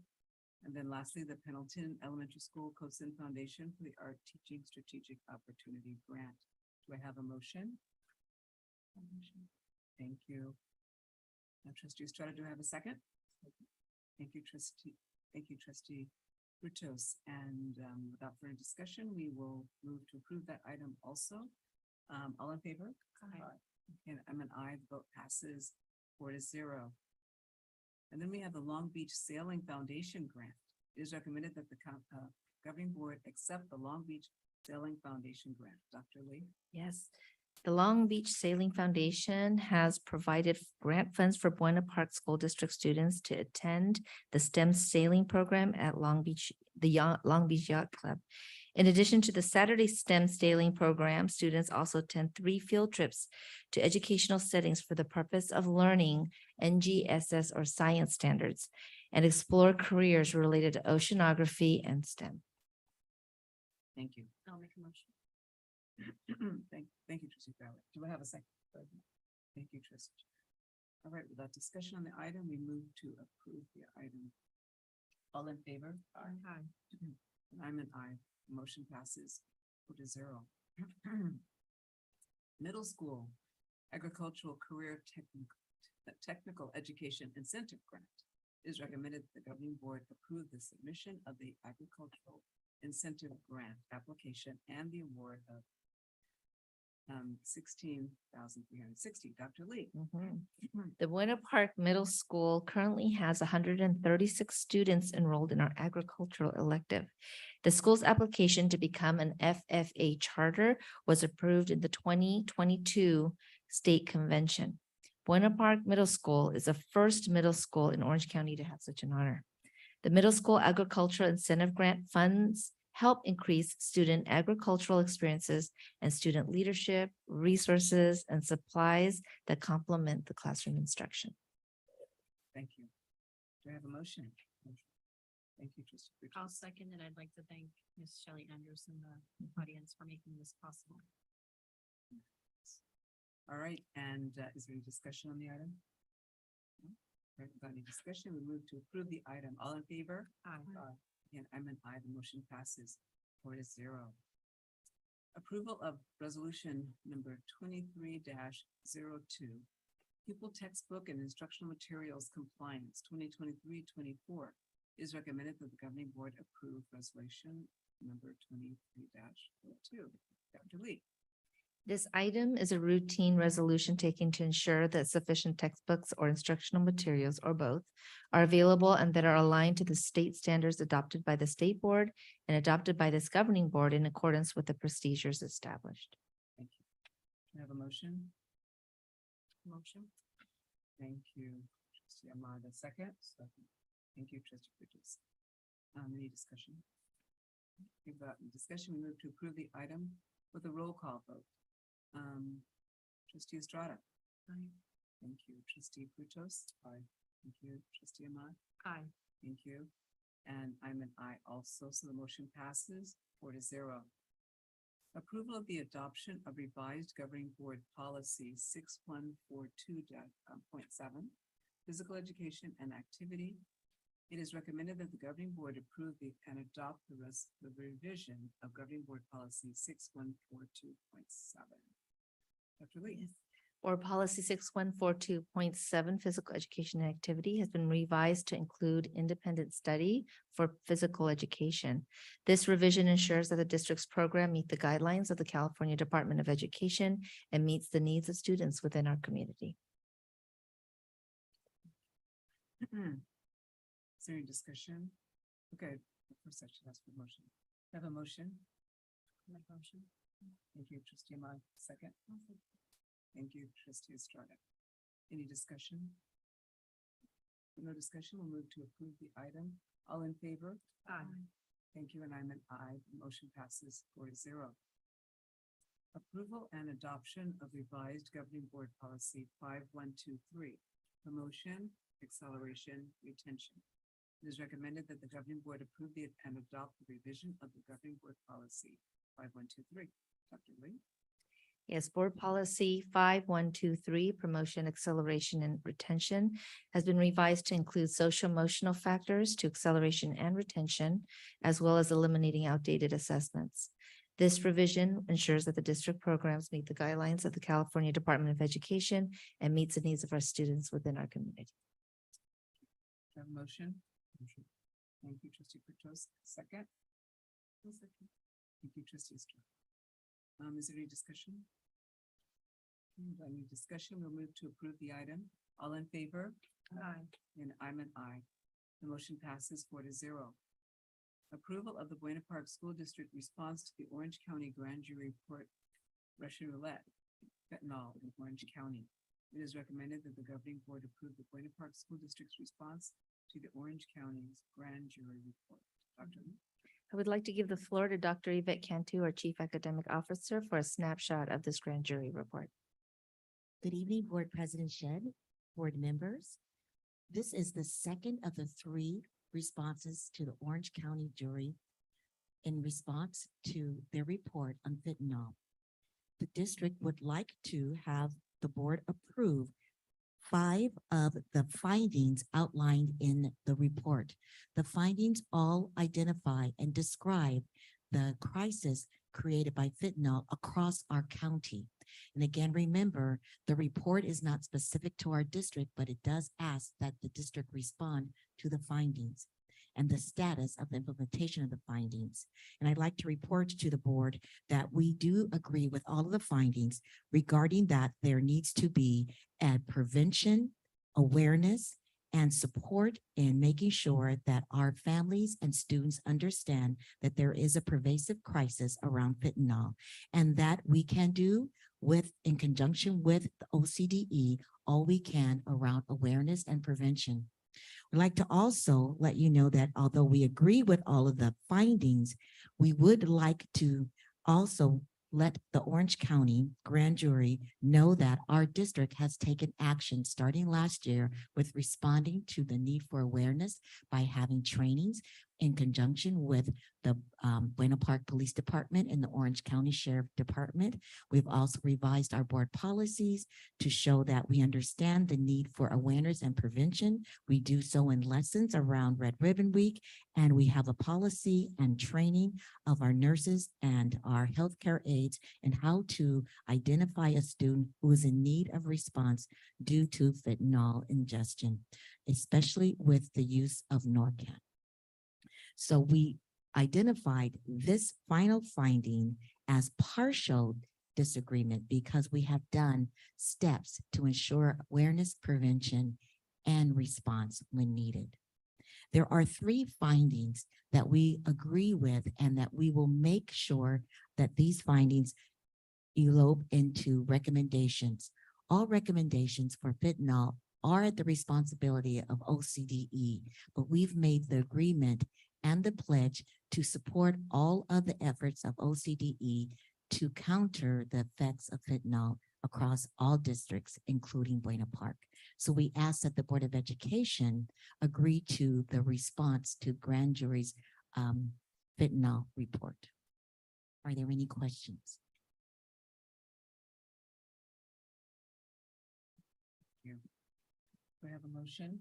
And then lastly, the Pendleton Elementary School Cosin Foundation for the Art Teaching Strategic Opportunity Grant. Do I have a motion? A motion. Thank you. Now, Trustee Estrada, do I have a second? Thank you, Trustee Frutos. And without further discussion, we will move to approve that item also. All in favor? Aye. And I'm an aye. The vote passes 4-0. And then we have the Long Beach Sailing Foundation Grant. It is recommended that the governing board accept the Long Beach Sailing Foundation Grant. Dr. Lee? Yes. The Long Beach Sailing Foundation has provided grant funds for Buena Park School District students to attend the STEM sailing program at Long Beach Yacht Club. In addition to the Saturday STEM sailing program, students also attend 3 field trips to educational settings for the purpose of learning NGSS or science standards and explore careers related to oceanography and STEM. Thank you. I'll make a motion. Thank you, Trustee Fowler. Do I have a second? Thank you, Trustee. All right, without discussion on the item, we move to approve the item. All in favor? Aye. I'm an aye. Motion passes 4-0. Middle School Agricultural Career Technical Education Incentive Grant. It is recommended that the governing board approve the submission of the Agricultural Incentive Grant application and the award of $16,360. Dr. Lee. The Buena Park Middle School currently has 136 students enrolled in our agricultural elective. The school's application to become an FFA charter was approved in the 2022 state convention. Buena Park Middle School is the first middle school in Orange County to have such an honor. The Middle School Agricultural Incentive Grant funds help increase student agricultural experiences and student leadership, resources, and supplies that complement the classroom instruction. Thank you. Do I have a motion? Thank you, Trustee. I'll second it. I'd like to thank Ms. Shelley Anderson, the audience, for making this possible. All right, and is there any discussion on the item? No? All right, without any discussion, we move to approve the item. All in favor? Aye. Again, I'm an aye. The motion passes 4-0. Approval of resolution number 23-02. Pupil textbook and instructional materials compliance 2023-24 is recommended that the governing board approve resolution number 23-02. Dr. Lee. This item is a routine resolution taken to ensure that sufficient textbooks or instructional materials, or both, are available and that are aligned to the state standards adopted by the state board and adopted by this governing board in accordance with the procedures established. Thank you. Do I have a motion? Motion. Thank you, Trustee Ahmad. A second? Second. Thank you, Trustee Bridges. Any discussion? Without any discussion, we move to approve the item with a roll call vote. Trustee Estrada. Aye. Thank you. Trustee Frutos. Aye. Thank you. Trustee Ahmad. Aye. Thank you. And I'm an aye also, so the motion passes 4-0. Approval of the adoption of revised governing board policy 6142.7, physical education and activity. It is recommended that the governing board approve and adopt the revision of governing board policy 6142.7. Dr. Lee. Board policy 6142.7, physical education and activity, has been revised to include independent study for physical education. This revision ensures that the district's program meet the guidelines of the California Department of Education and meets the needs of students within our community. Is there any discussion? Okay, first I should ask for a motion. Have a motion? Make motion. Thank you, Trustee Ahmad. Second. Thank you, Trustee Estrada. Any discussion? No discussion. We'll move to approve the item. All in favor? Aye. Thank you, and I'm an aye. The motion passes 4-0. Approval and adoption of revised governing board policy 5123, promotion acceleration, retention. It is recommended that the governing board approve and adopt the revision of the governing board policy 5123. Dr. Lee? Yes, Board Policy 5123, Promotion, Acceleration, and Retention has been revised to include social emotional factors to acceleration and retention, as well as eliminating outdated assessments. This revision ensures that the district programs meet the guidelines of the California Department of Education and meets the needs of our students within our community. Do I have a motion? Thank you, trustee Kurtos. Second? Thank you, trustee Easter. Is there any discussion? Any discussion? We'll move to approve the item. All in favor? Aye. And I'm an aye. The motion passes 4-0. Approval of the Buena Park School District response to the Orange County Grand Jury Report Russian Roulette fentanyl in Orange County. It is recommended that the governing board approve the Buena Park School District's response to the Orange County's Grand Jury Report. Dr. Lee? I would like to give the floor to Dr. Yvette Cantu, our Chief Academic Officer, for a snapshot of this grand jury report. Good evening, Board President Shedd, board members. This is the second of the 3 responses to the Orange County jury in response to their report on fentanyl. The district would like to have the board approve 5 of the findings outlined in the report. The findings all identify and describe the crisis created by fentanyl across our county. And again, remember, the report is not specific to our district, but it does ask that the district respond to the findings and the status of the implementation of the findings. And I'd like to report to the board that we do agree with all of the findings regarding that there needs to be a prevention, awareness, and support in making sure that our families and students understand that there is a pervasive crisis around fentanyl and that we can do in conjunction with the OCDE, all we can around awareness and prevention. We'd like to also let you know that although we agree with all of the findings, we would like to also let the Orange County Grand Jury know that our district has taken action starting last year with responding to the need for awareness by having trainings in conjunction with the Buena Park Police Department and the Orange County Sheriff Department. We've also revised our board policies to show that we understand the need for awareness and prevention. We do so in lessons around Red Ribbon Week, and we have a policy and training of our nurses and our healthcare aides and how to identify a student who is in need of response due to fentanyl ingestion, especially with the use of Narcan. So we identified this final finding as partial disagreement because we have done steps to ensure awareness, prevention, and response when needed. There are 3 findings that we agree with and that we will make sure that these findings elope into recommendations. All recommendations for fentanyl are at the responsibility of OCDE, but we've made the agreement and the pledge to support all of the efforts of OCDE to counter the effects of fentanyl across all districts, including Buena Park. So we ask that the Board of Education agree to the response to grand jury's fentanyl report. Are there any questions? Do I have a motion?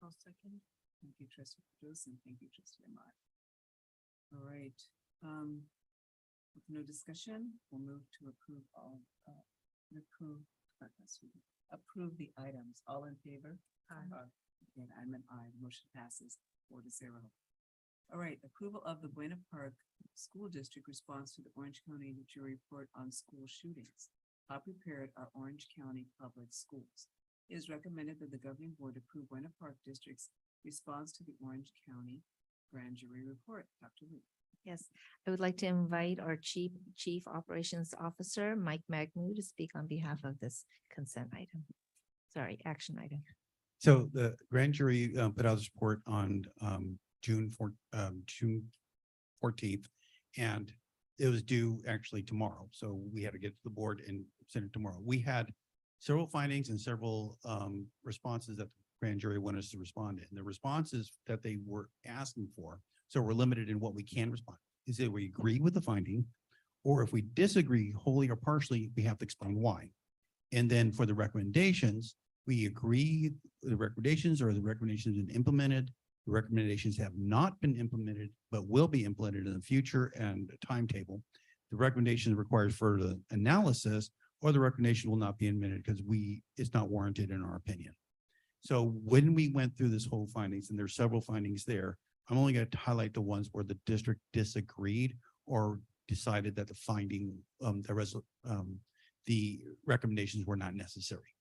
I'll second. Thank you, trustee Kurtos, and thank you, trustee Ahmad. All right. With no discussion, we'll move to approve approve the items. All in favor? Aye. And I'm an aye. The motion passes 4-0. All right, approval of the Buena Park School District response to the Orange County Jury Report on school shootings. How prepared are Orange County Public Schools? It is recommended that the governing board approve Buena Park District's response to the Orange County Grand Jury Report. Dr. Lee. Yes, I would like to invite our Chief Operations Officer, Mike Magnu, to speak on behalf of this consent item. Sorry, action item. So the grand jury put out a report on June 14th, and it was due actually tomorrow. So we had to get to the board and send it tomorrow. We had several findings and several responses that the grand jury wanted us to respond to. And the responses that they were asking for, so we're limited in what we can respond, is that we agree with the finding, or if we disagree wholly or partially, we have to explain why. And then for the recommendations, we agree with the recommendations, or the recommendations have been implemented. The recommendations have not been implemented, but will be implemented in the future, and a timetable. The recommendation requires further analysis, or the recommendation will not be implemented because it's not warranted in our opinion. So when we went through this whole findings, and there's several findings there, I'm only going to highlight the ones where the district disagreed or decided that the finding, the recommendations were not necessary.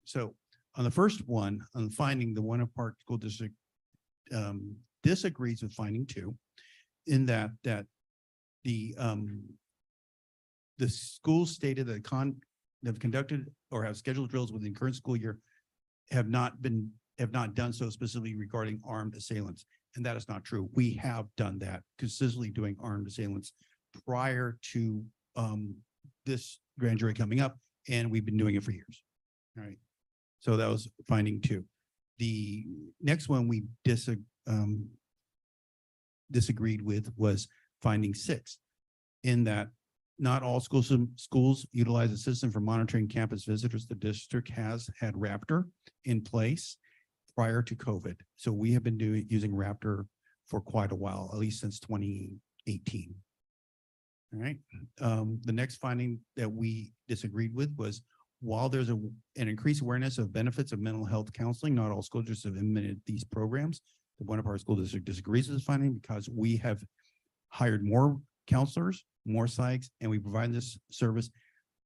So on the first one, on finding, the Winter Park School District disagrees with finding 2, in that the school stated that have conducted or have scheduled drills within the current school year have not done so specifically regarding armed assailants. And that is not true. We have done that, consistently doing armed assailants prior to this grand jury coming up, and we've been doing it for years. All right. So that was finding 2. The next one we disagreed with was finding 6, in that not all schools utilize a system for monitoring campus visitors. The district has had Raptor in place prior to COVID. So we have been using Raptor for quite a while, at least since 2018. All right. The next finding that we disagreed with was, while there's an increased awareness of benefits of mental health counseling, not all school districts have implemented these programs. The Winter Park School District disagrees with this finding because we have hired more counselors, more psychs, and we provide this service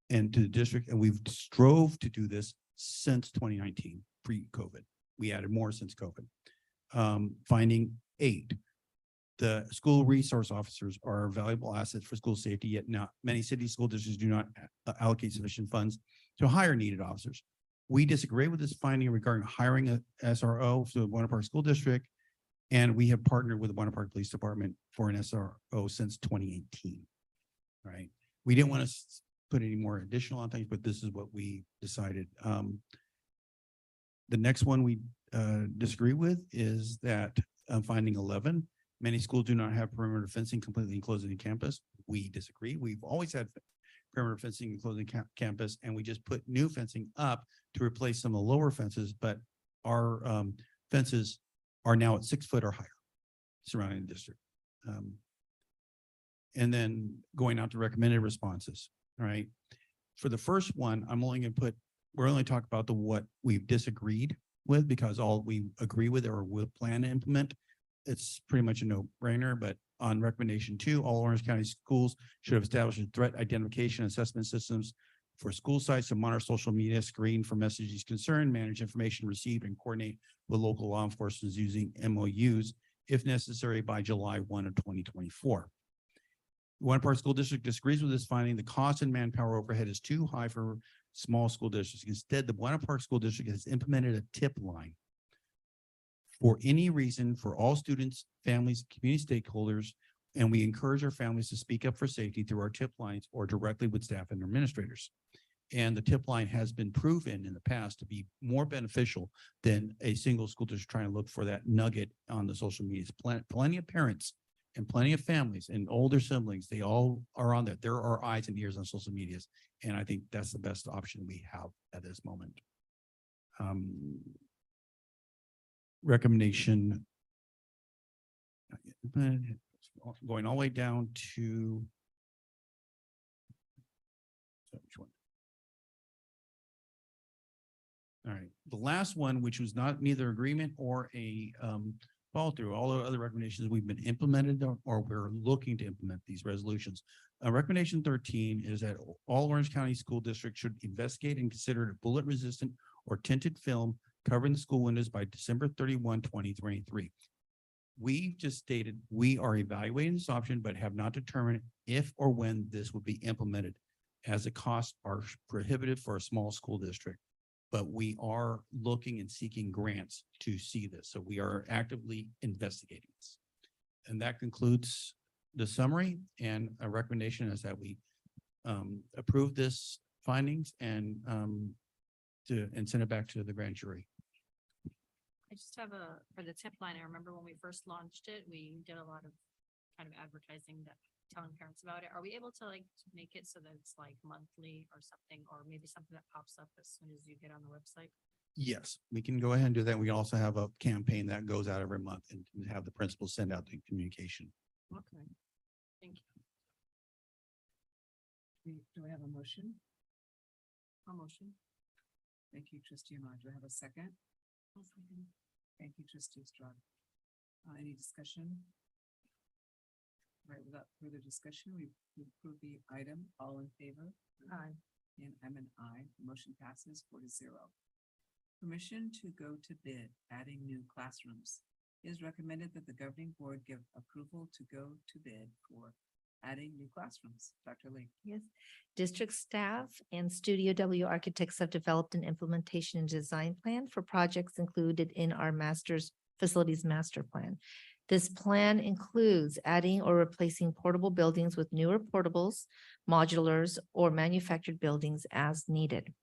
and to the district, and we've strove to do this since 2019, pre-COVID. We added more since COVID. Finding 8, the school resource officers are a valuable asset for school safety, yet not many city school districts do not allocate sufficient funds to hire needed officers. We disagree with this finding regarding hiring a SRO for the Winter Park School District, and we have partnered with the Winter Park Police Department for an SRO since 2018. Right? We didn't want to put any more additional on things, but this is what we decided. The next one we disagree with is that finding 11, many schools do not have perimeter fencing completely enclosing the campus. We disagree. We've always had perimeter fencing enclosing campus, and we just put new fencing up to replace some of the lower fences, but our fences are now at 6 foot or higher surrounding the district. And then going out to recommended responses. All right. For the first one, we're only talking about what we've disagreed with, because all we agree with or will plan to implement, it's pretty much a no-brainer. But on recommendation 2, all Orange County schools should have established threat identification assessment systems for school sites to monitor social media, screen for messages concerned, manage information received, and coordinate with local law enforcement using MOUs if necessary by July 1 of 2024. Winter Park School District disagrees with this finding. The cost and manpower overhead is too high for small school districts. Instead, the Winter Park School District has implemented a tip line for any reason for all students, families, community stakeholders, and we encourage our families to speak up for safety through our tip lines or directly with staff and administrators. And the tip line has been proven in the past to be more beneficial than a single school district trying to look for that nugget on the social media. Plenty of parents and plenty of families and older siblings, they all are on that. There are eyes and ears on social medias. And I think that's the best option we have at this moment. Recommendation going all the way down to which one? All right, the last one, which was neither agreement or a follow through. All the other recommendations we've been implemented or we're looking to implement these resolutions. Recommendation 13 is that all Orange County school districts should investigate and consider bullet resistant or tinted film covering the school windows by December 31, 2023. We just stated we are evaluating this option, but have not determined if or when this will be implemented, as the costs are prohibitive for a small school district. But we are looking and seeking grants to see this. So we are actively investigating this. And that concludes the summary, and a recommendation is that we approve this findings and send it back to the grand jury. I just have for the tip line, I remember when we first launched it, we did a lot of kind of advertising that telling parents about it. Are we able to like make it so that it's like monthly or something, or maybe something that pops up as soon as you get on the website? Yes, we can go ahead and do that. We can also have a campaign that goes out every month and have the principals send out the communication. Okay. Thank you. Do I have a motion? A motion. Thank you, trustee Ahmad. Do I have a second? Thank you, trustee Estrada. Any discussion? Right, without further discussion, we approve the item. All in favor? Aye. And I'm an aye. Motion passes 4-0. Permission to go to bid, adding new classrooms. It is recommended that the governing board give approval to go to bid for adding new classrooms. Dr. Lee. Yes. District staff and Studio W architects have developed an implementation and design plan for projects included in our facilities master plan. This plan includes adding or replacing portable buildings with newer portables, modulars, or manufactured buildings as needed.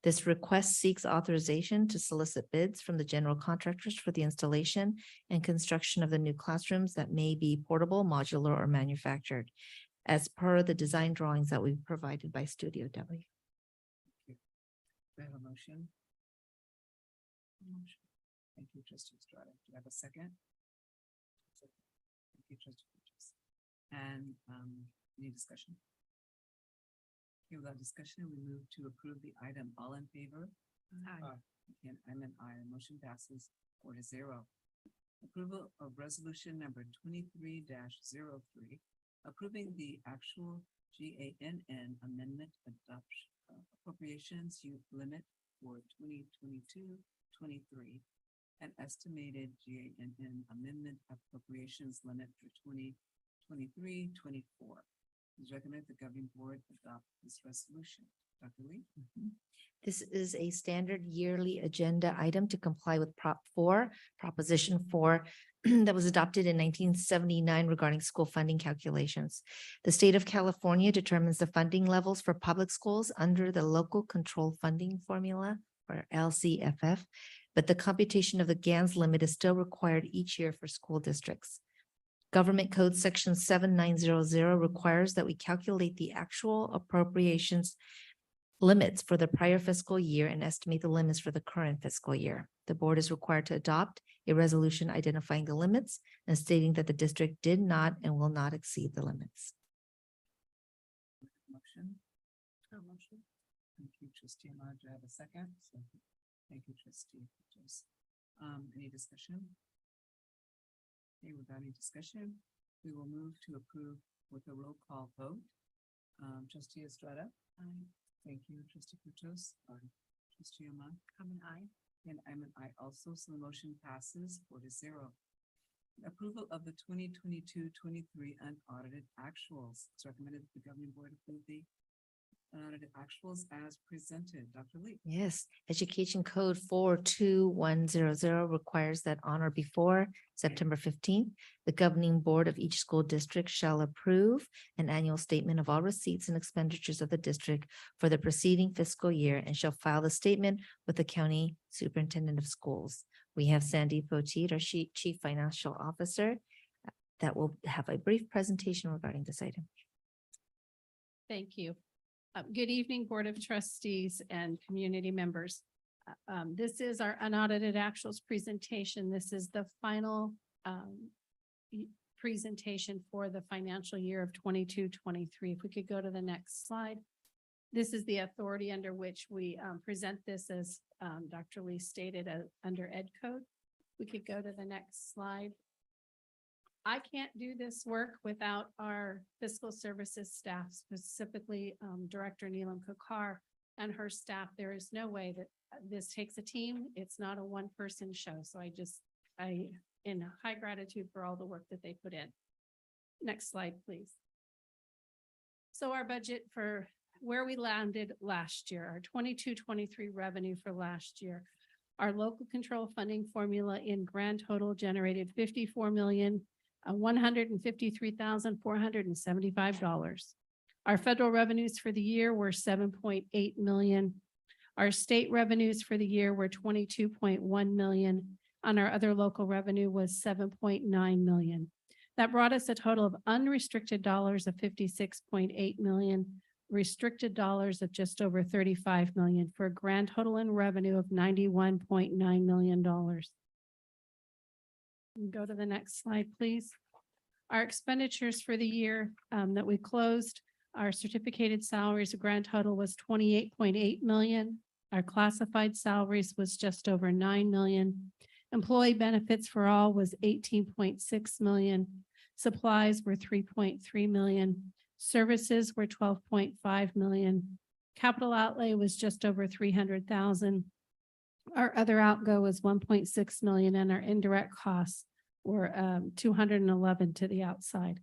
This request seeks authorization to solicit bids from the general contractors for the installation and construction of the new classrooms that may be portable, modular, or manufactured, as per the design drawings that we've provided by Studio W. Do I have a motion? Motion. Thank you, trustee Estrada. Do I have a second? Thank you, trustee Burgess. And any discussion? Okay, without discussion, we move to approve the item. All in favor? Aye. And I'm an aye. Motion passes 4-0. Approval of resolution number 23-03, approving the actual GANN amendment adoption appropriations limit for 2022-23 and estimated GANN amendment appropriations limit for 2023-24. It's recommended the governing board adopt this resolution. Dr. Lee? This is a standard yearly agenda item to comply with Proposition 4 that was adopted in 1979 regarding school funding calculations. The state of California determines the funding levels for public schools under the local control funding formula, or LCFF, but the computation of the GANS limit is still required each year for school districts. Government Code Section 7900 requires that we calculate the actual appropriations limits for the prior fiscal year and estimate the limits for the current fiscal year. The board is required to adopt a resolution identifying the limits and stating that the district did not and will not exceed the limits. Motion? Motion. Thank you, trustee Ahmad. Do I have a second? Thank you, trustee Burgess. Any discussion? Okay, without any discussion, we will move to approve with a roll call vote. Trustee Estrada? Aye. Thank you, trustee Burgess. Trustee Ahmad? I'm an aye. And I'm an aye also, so the motion passes 4-0. Approval of the 2022-23 unaudited actuals. It's recommended that the governing board approve the unaudited actuals as presented. Dr. Lee? Yes, Education Code 42100 requires that on or before September 15th, the governing board of each school district shall approve an annual statement of all receipts and expenditures of the district for the preceding fiscal year and shall file the statement with the county superintendent of schools. We have Sandy Poteet, our chief financial officer, that will have a brief presentation regarding this item. Thank you. Good evening, Board of Trustees and community members. This is our unaudited actuals presentation. This is the final presentation for the financial year of 22-23. If we could go to the next slide. This is the authority under which we present this, as Dr. Lee stated, under Ed Code. We could go to the next slide. I can't do this work without our fiscal services staff, specifically Director Neelam Kakar and her staff. There is no way that this takes a team. It's not a one-person show. So I in high gratitude for all the work that they put in. Next slide, please. So our budget for where we landed last year, our 22-23 revenue for last year, our local control funding formula in grand total generated $54,153,475. Our federal revenues for the year were 7.8 million. Our state revenues for the year were 22.1 million, and our other local revenue was 7.9 million. That brought us a total of unrestricted dollars of 56.8 million, restricted dollars of just over 35 million, for a grand total in revenue of $91.9 million. Go to the next slide, please. Our expenditures for the year that we closed, our certificated salaries, a grand total was 28.8 million. Our classified salaries was just over 9 million. Employee benefits for all was 18.6 million. Supplies were 3.3 million. Services were 12.5 million. Capital outlay was just over 300,000. Our other outgo was 1.6 million, and our indirect costs were 211 to the outside.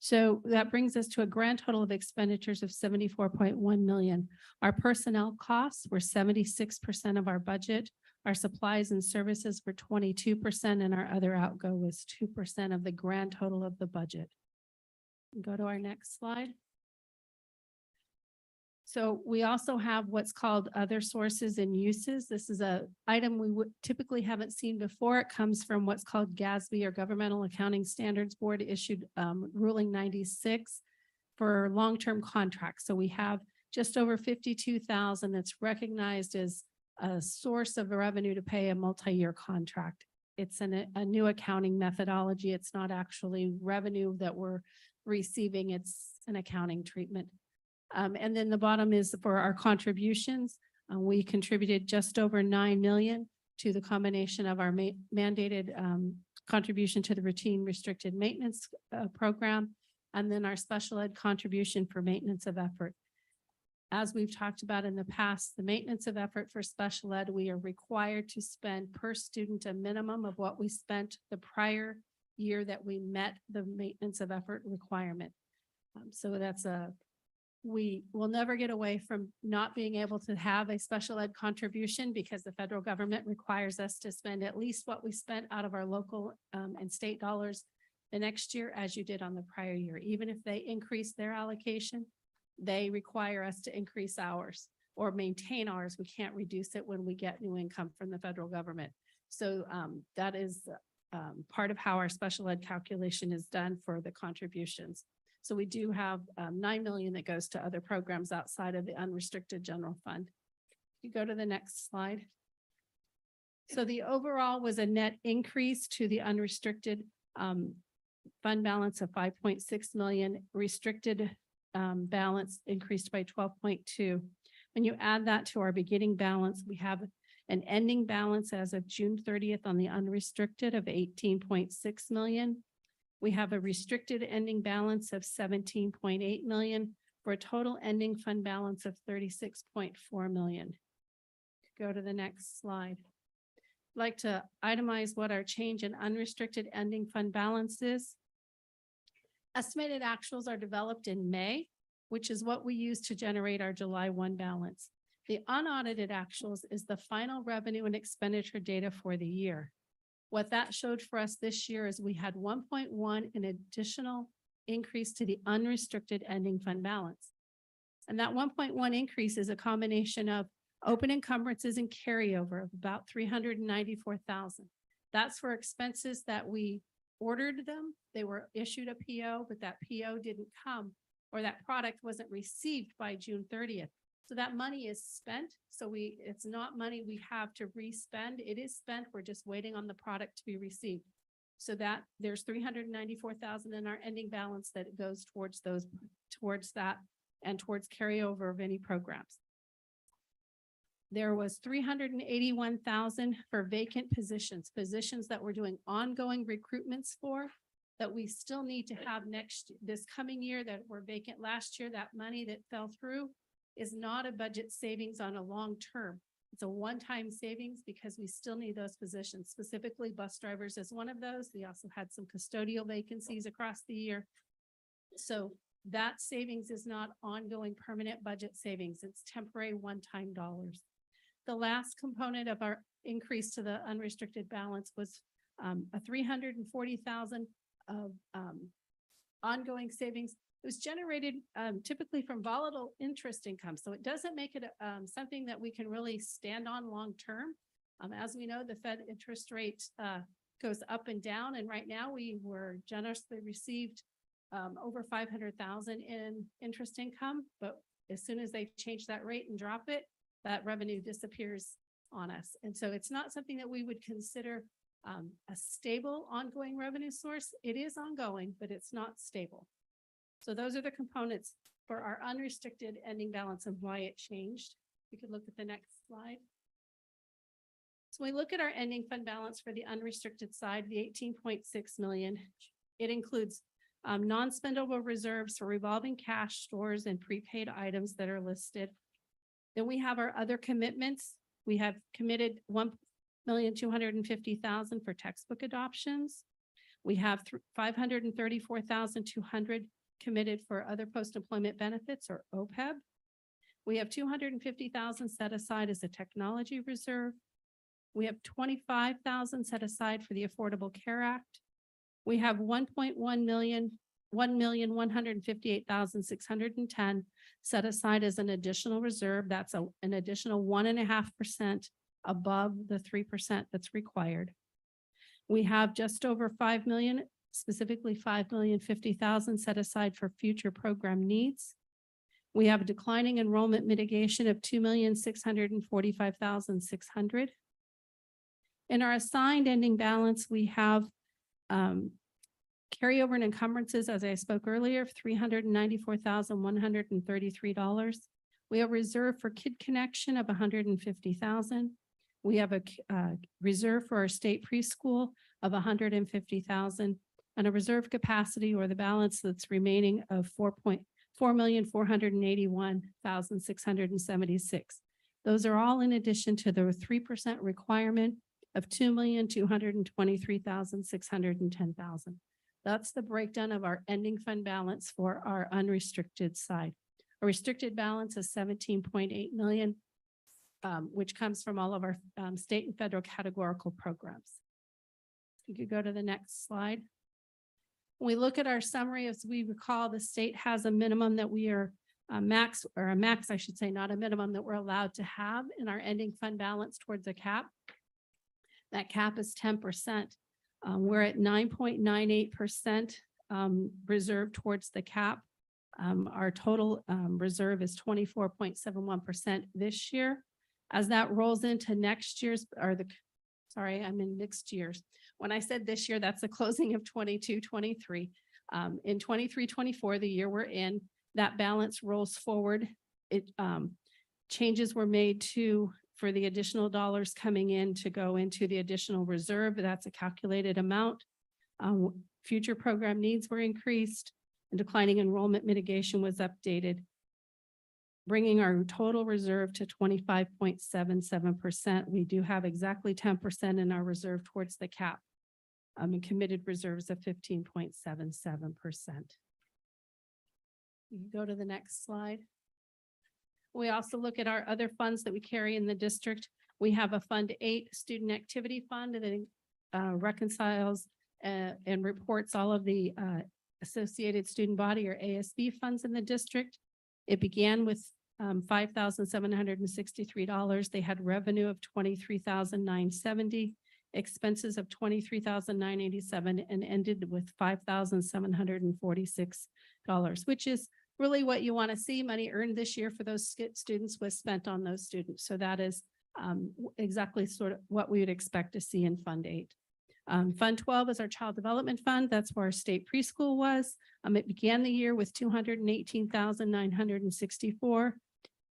So that brings us to a grand total of expenditures of 74.1 million. Our personnel costs were 76% of our budget. Our supplies and services were 22%, and our other outgo was 2% of the grand total of the budget. Go to our next slide. So we also have what's called other sources and uses. This is a item we would typically haven't seen before. It comes from what's called GASB, or Governmental Accounting Standards Board, issued ruling 96 for long-term contracts. So we have just over 52,000 that's recognized as a source of revenue to pay a multi-year contract. It's a new accounting methodology. It's not actually revenue that we're receiving. It's an accounting treatment. And then the bottom is for our contributions. We contributed just over 9 million to the combination of our mandated contribution to the routine restricted maintenance program, and then our special ed contribution for maintenance of effort. As we've talked about in the past, the maintenance of effort for special ed, we are required to spend per student a minimum of what we spent the prior year that we met the maintenance of effort requirement. So that's we will never get away from not being able to have a special ed contribution, because the federal government requires us to spend at least what we spent out of our local and state dollars the next year as you did on the prior year. Even if they increase their allocation, they require us to increase ours or maintain ours. We can't reduce it when we get new income from the federal government. So that is part of how our special ed calculation is done for the contributions. So we do have 9 million that goes to other programs outside of the unrestricted general fund. You go to the next slide. So the overall was a net increase to the unrestricted fund balance of 5.6 million. Restricted balance increased by 12.2. When you add that to our beginning balance, we have an ending balance as of June 30th on the unrestricted of 18.6 million. We have a restricted ending balance of 17.8 million for a total ending fund balance of 36.4 million. Go to the next slide. I'd like to itemize what our change in unrestricted ending fund balance is. Estimated actuals are developed in May, which is what we use to generate our July 1 balance. The unaudited actuals is the final revenue and expenditure data for the year. What that showed for us this year is we had 1.1 in additional increase to the unrestricted ending fund balance. And that 1.1 increase is a combination of open encumbrances and carryover of about 394,000. That's for expenses that we ordered them. They were issued a PO, but that PO didn't come, or that product wasn't received by June 30th. So that money is spent. So it's not money we have to re-spend. It is spent. We're just waiting on the product to be received. So that there's 394,000 in our ending balance that goes towards that and towards carryover of any programs. There was 381,000 for vacant positions that we're doing ongoing recruitments for, that we still need to have this coming year, that were vacant last year. That money that fell through is not a budget savings on a long term. It's a one-time savings because we still need those positions, specifically bus drivers is one of those. We also had some custodial vacancies across the year. So that savings is not ongoing permanent budget savings. It's temporary one-time dollars. The last component of our increase to the unrestricted balance was a 340,000 of ongoing savings. It was generated typically from volatile interest income. So it doesn't make it something that we can really stand on long-term. As we know, the Fed interest rate goes up and down. And right now we were generously received over 500,000 in interest income. But as soon as they change that rate and drop it, that revenue disappears on us. And so it's not something that we would consider a stable ongoing revenue source. It is ongoing, but it's not stable. So those are the components for our unrestricted ending balance and why it changed. We could look at the next slide. So we look at our ending fund balance for the unrestricted side, the 18.6 million. It includes non-spendable reserves for revolving cash stores and prepaid items that are listed. Then we have our other commitments. We have committed 1,250,000 for textbook adoptions. We have 534,200 committed for other post-employment benefits or OPEB. We have 250,000 set aside as a technology reserve. We have 25,000 set aside for the Affordable Care Act. We have 1,158,610 set aside as an additional reserve. That's an additional 1.5% above the 3% that's required. We have just over 5 million, specifically 5,050,000 set aside for future program needs. We have a declining enrollment mitigation of 2,645,600. In our assigned ending balance, we have carryover and encumbrances, as I spoke earlier, of $394,133. We have reserve for Kid Connection of $150,000. We have a reserve for our state preschool of $150,000 and a reserve capacity or the balance that's remaining of $4,481,676. Those are all in addition to the 3% requirement of $2,223,610,000. That's the breakdown of our ending fund balance for our unrestricted side. A restricted balance is 17.8 million, which comes from all of our state and federal categorical programs. You could go to the next slide. When we look at our summary, as we recall, the state has a minimum that we are a max, I should say, not a minimum that we're allowed to have in our ending fund balance towards a cap. That cap is 10%. We're at 9.98% reserved towards the cap. Our total reserve is 24.71% this year. As that rolls into next year's, I'm in mixed years. When I said this year, that's the closing of 22-23. In 23-24, the year we're in, that balance rolls forward. Changes were made for the additional dollars coming in to go into the additional reserve. That's a calculated amount. Future program needs were increased and declining enrollment mitigation was updated, bringing our total reserve to 25.77%. We do have exactly 10% in our reserve towards the cap and committed reserves of 15.77%. You can go to the next slide. We also look at our other funds that we carry in the district. We have a Fund 8 Student Activity Fund that reconciles and reports all of the Associated Student Body or ASB funds in the district. It began with $5,763. They had revenue of $23,970, expenses of $23,987, and ended with $5,746, which is really what you want to see. Money earned this year for those students was spent on those students. So that is exactly sort of what we would expect to see in Fund 8. Fund 12 is our Child Development Fund. That's where our state preschool was. It began the year with $218,964.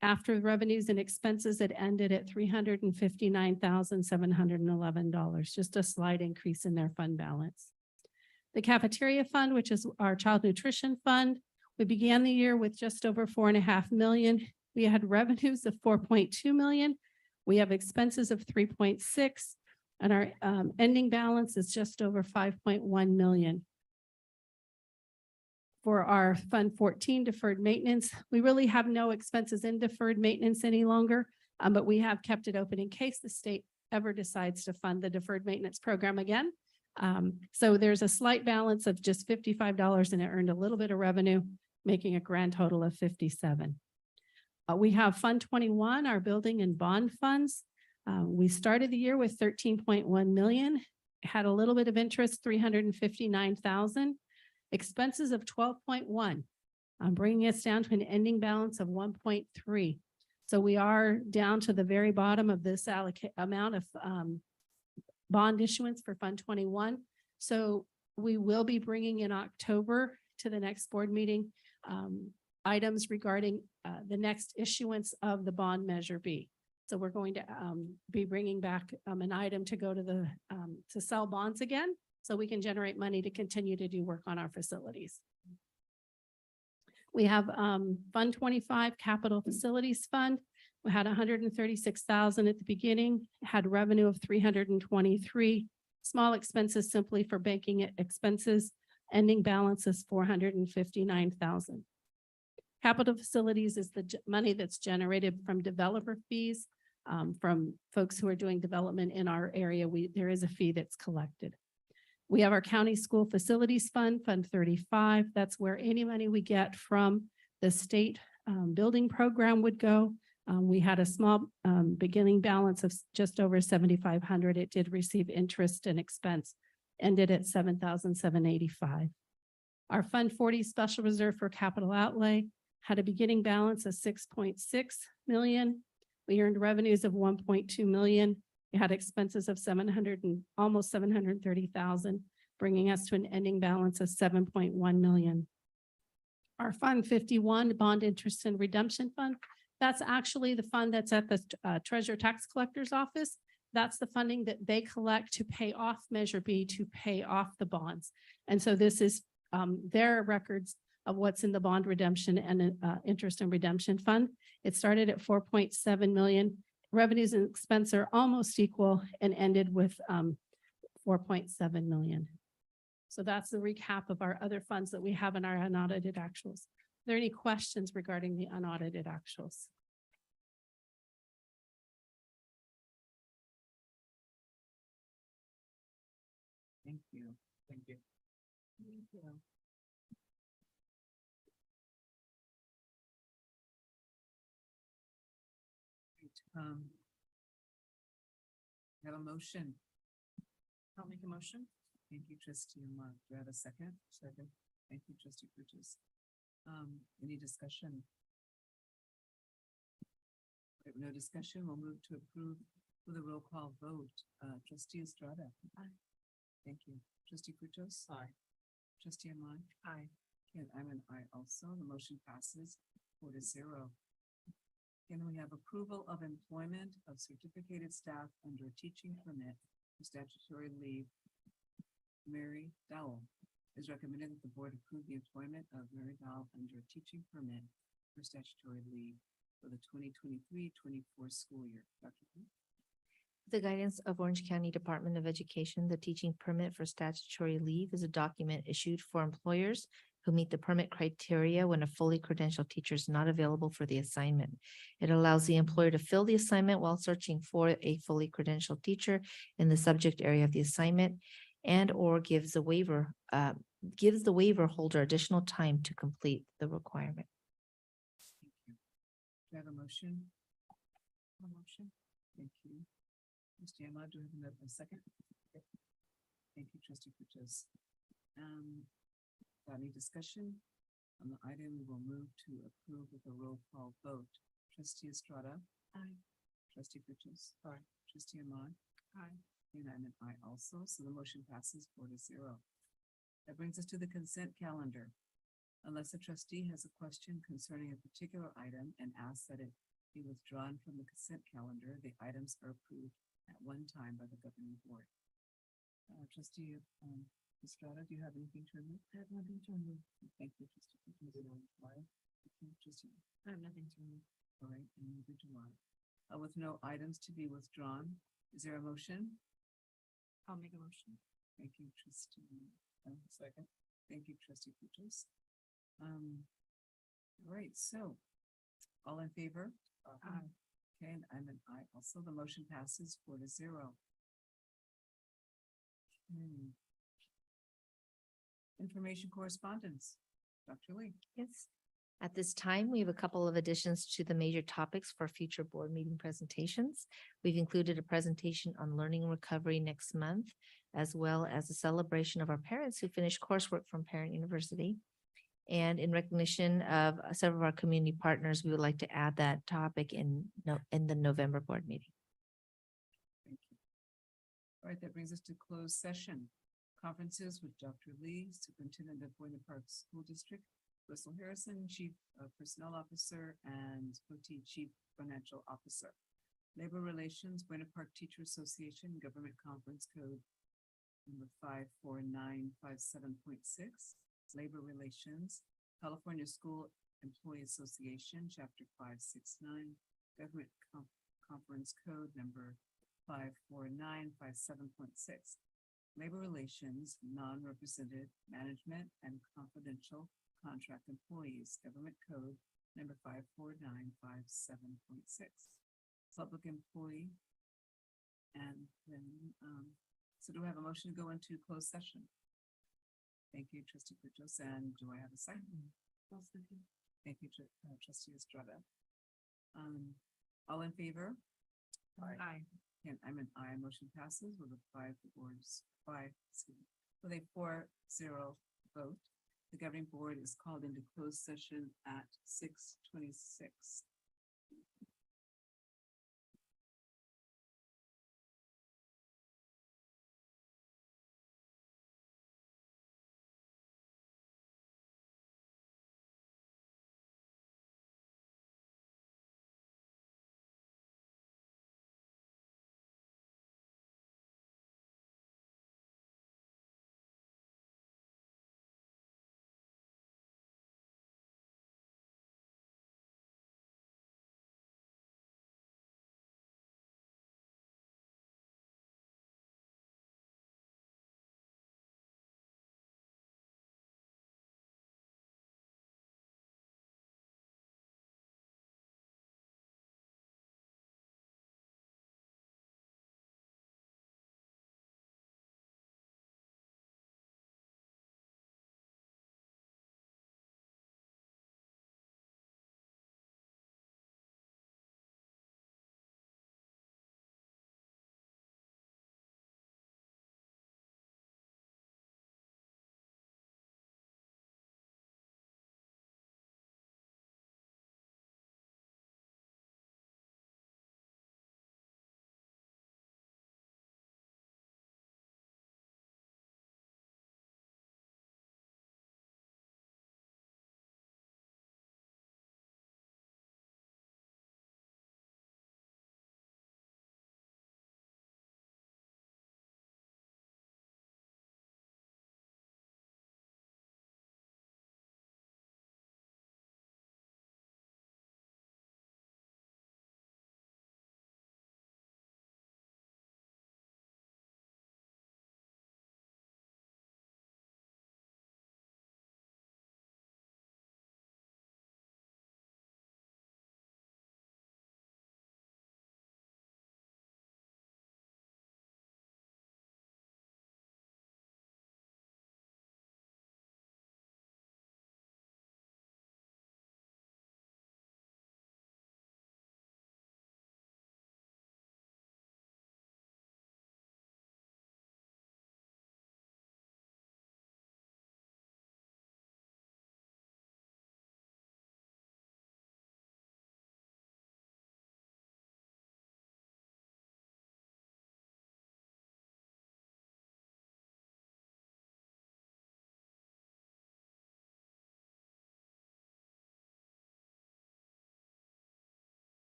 After the revenues and expenses, it ended at $359,711, just a slight increase in their fund balance. The Cafeteria Fund, which is our Child Nutrition Fund, we began the year with just over $4.5 million. We had revenues of $4.2 million. We have expenses of 3.6, and our ending balance is just over 5.1 million. For our Fund 14 deferred maintenance, we really have no expenses in deferred maintenance any longer, but we have kept it open in case the state ever decides to fund the deferred maintenance program again. So there's a slight balance of just $55 and it earned a little bit of revenue, making a grand total of 57. We have Fund 21, our building and bond funds. We started the year with 13.1 million, had a little bit of interest, 359,000, expenses of 12.1, bringing us down to an ending balance of 1.3. So we are down to the very bottom of this amount of bond issuance for Fund 21. So we will be bringing in October to the next board meeting items regarding the next issuance of the bond Measure B. So we're going to be bringing back an item to go to the to sell bonds again, so we can generate money to continue to do work on our facilities. We have Fund 25 Capital Facilities Fund. We had 136,000 at the beginning, had revenue of 323, small expenses simply for banking expenses, ending balance is 459,000. Capital Facilities is the money that's generated from developer fees, from folks who are doing development in our area. There is a fee that's collected. We have our County School Facilities Fund, Fund 35. That's where any money we get from the state building program would go. We had a small beginning balance of just over 7,500. It did receive interest and expense, ended at 7,785. Our Fund 40 Special Reserve for Capital Outlay had a beginning balance of 6.6 million. We earned revenues of 1.2 million. We had expenses of almost 730,000, bringing us to an ending balance of 7.1 million. Our Fund 51 Bond Interest and Redemption Fund, that's actually the fund that's at the Treasurer Tax Collector's Office. That's the funding that they collect to pay off Measure B, to pay off the bonds. And so this is their records of what's in the bond redemption and interest and redemption fund. It started at 4.7 million. Revenues and expense are almost equal and ended with 4.7 million. So that's the recap of our other funds that we have in our unaudited actuals. Are there any questions regarding the unaudited actuals? Thank you. Thank you. Thank you. Have a motion. I'll make a motion. Thank you, trustee Mark. Do I have a second? Second. Thank you, trustee Bridges. Any discussion? If no discussion, we'll move to approve with a roll call vote. Trustee Estrada. Aye. Thank you. Trustee Bridges. Aye. Trustee Amon. Aye. And I'm an aye also. The motion passes 4-0. Can we have approval of employment of certificated staff under a teaching permit for statutory leave? Mary Dowell. Is recommended that the board approve the employment of Mary Dowell under a teaching permit for statutory leave for the 2023-24 school year. Dr. Wu? The guidance of Orange County Department of Education, the teaching permit for statutory leave is a document issued for employers who meet the permit criteria when a fully credentialed teacher is not available for the assignment. It allows the employer to fill the assignment while searching for a fully credentialed teacher in the subject area of the assignment, and or gives the waiver holder additional time to complete the requirement. Thank you. Do I have a motion? A motion. Thank you. Trustee Ahmad, do you have a second? Thank you, trustee Bridges. Any discussion on the item? We will move to approve with a roll call vote. Trustee Estrada. Aye. Trustee Bridges. Aye. Trustee Ahmad. Aye. And I'm an aye also, so the motion passes 4-0. That brings us to the consent calendar. Unless a trustee has a question concerning a particular item and asks that it be withdrawn from the consent calendar, the items are approved at one time by the governing board. Trustee Estrada, do you have anything to remove? I have nothing to remove. Thank you, trustee. Trustee. I have nothing to remove. All right, and neither do I. With no items to be withdrawn, is there a motion? I'll make a motion. Thank you, trustee. Second. Thank you, trustee Bridges. All right, so all in favor? Aye. Okay, and I'm an aye also. The motion passes 4-0. Information correspondence. Dr. Lee. Yes. At this time, we have a couple of additions to the major topics for future board meeting presentations. We've included a presentation on learning and recovery next month, as well as a celebration of our parents who finished coursework from Parent University. And in recognition of several of our community partners, we would like to add that topic in the November board meeting. Thank you. All right, that brings us to closed session. Conferences with Dr. Lee, Superintendent of Buena Park School District, Russell Harrison, Chief Personnel Officer, and OT Chief Financial Officer. Labor Relations, Buena Park Teacher Association, Government Conference Code number 54957.6. Labor Relations, California School Employee Association, Chapter 569, Government Conference Code number 54957.6. Labor Relations, Non-Represented Management and Confidential Contract Employees, Government Code number 54957.6. Public Employee. And then, so do I have a motion to go into closed session? Thank you, Trustee Pujos, and do I have a second? Thank you, Trustee Estrada. All in favor? Aye. And I'm an aye, motion passes with a 4-0 vote. The governing board is called into closed session at 6:26.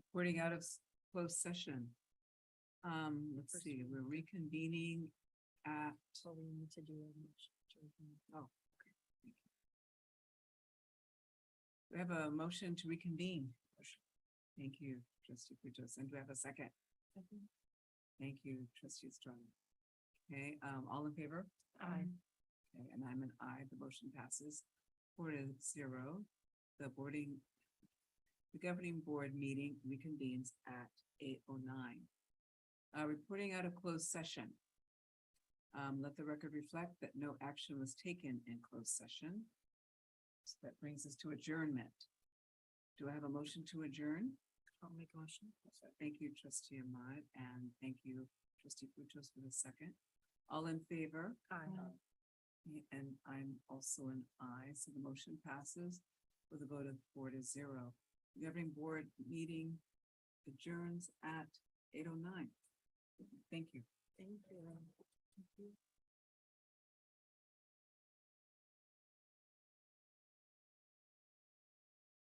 reporting out of closed session. Let's see, we're reconvening at, So we need to do a motion to reconvene. oh, okay. Thank you. We have a motion to reconvene. Thank you, trustee Putos. And do we have a second? Thank you, trustee Strong. Okay, all in favor? Aye. Okay, and I'm an aye. The motion passes 4-0. The governing board meeting reconvenes at 8:09. Reporting out of closed session. Let the record reflect that no action was taken in closed session. So that brings us to adjournment. Do I have a motion to adjourn? I'll make a motion. Thank you, trustee Ahmad, and thank you, trustee Putos, for the second. All in favor? Aye. And I'm also an aye, so the motion passes with a vote of 4-0. The governing board meeting adjourns at 8:09. Thank you. Thank you.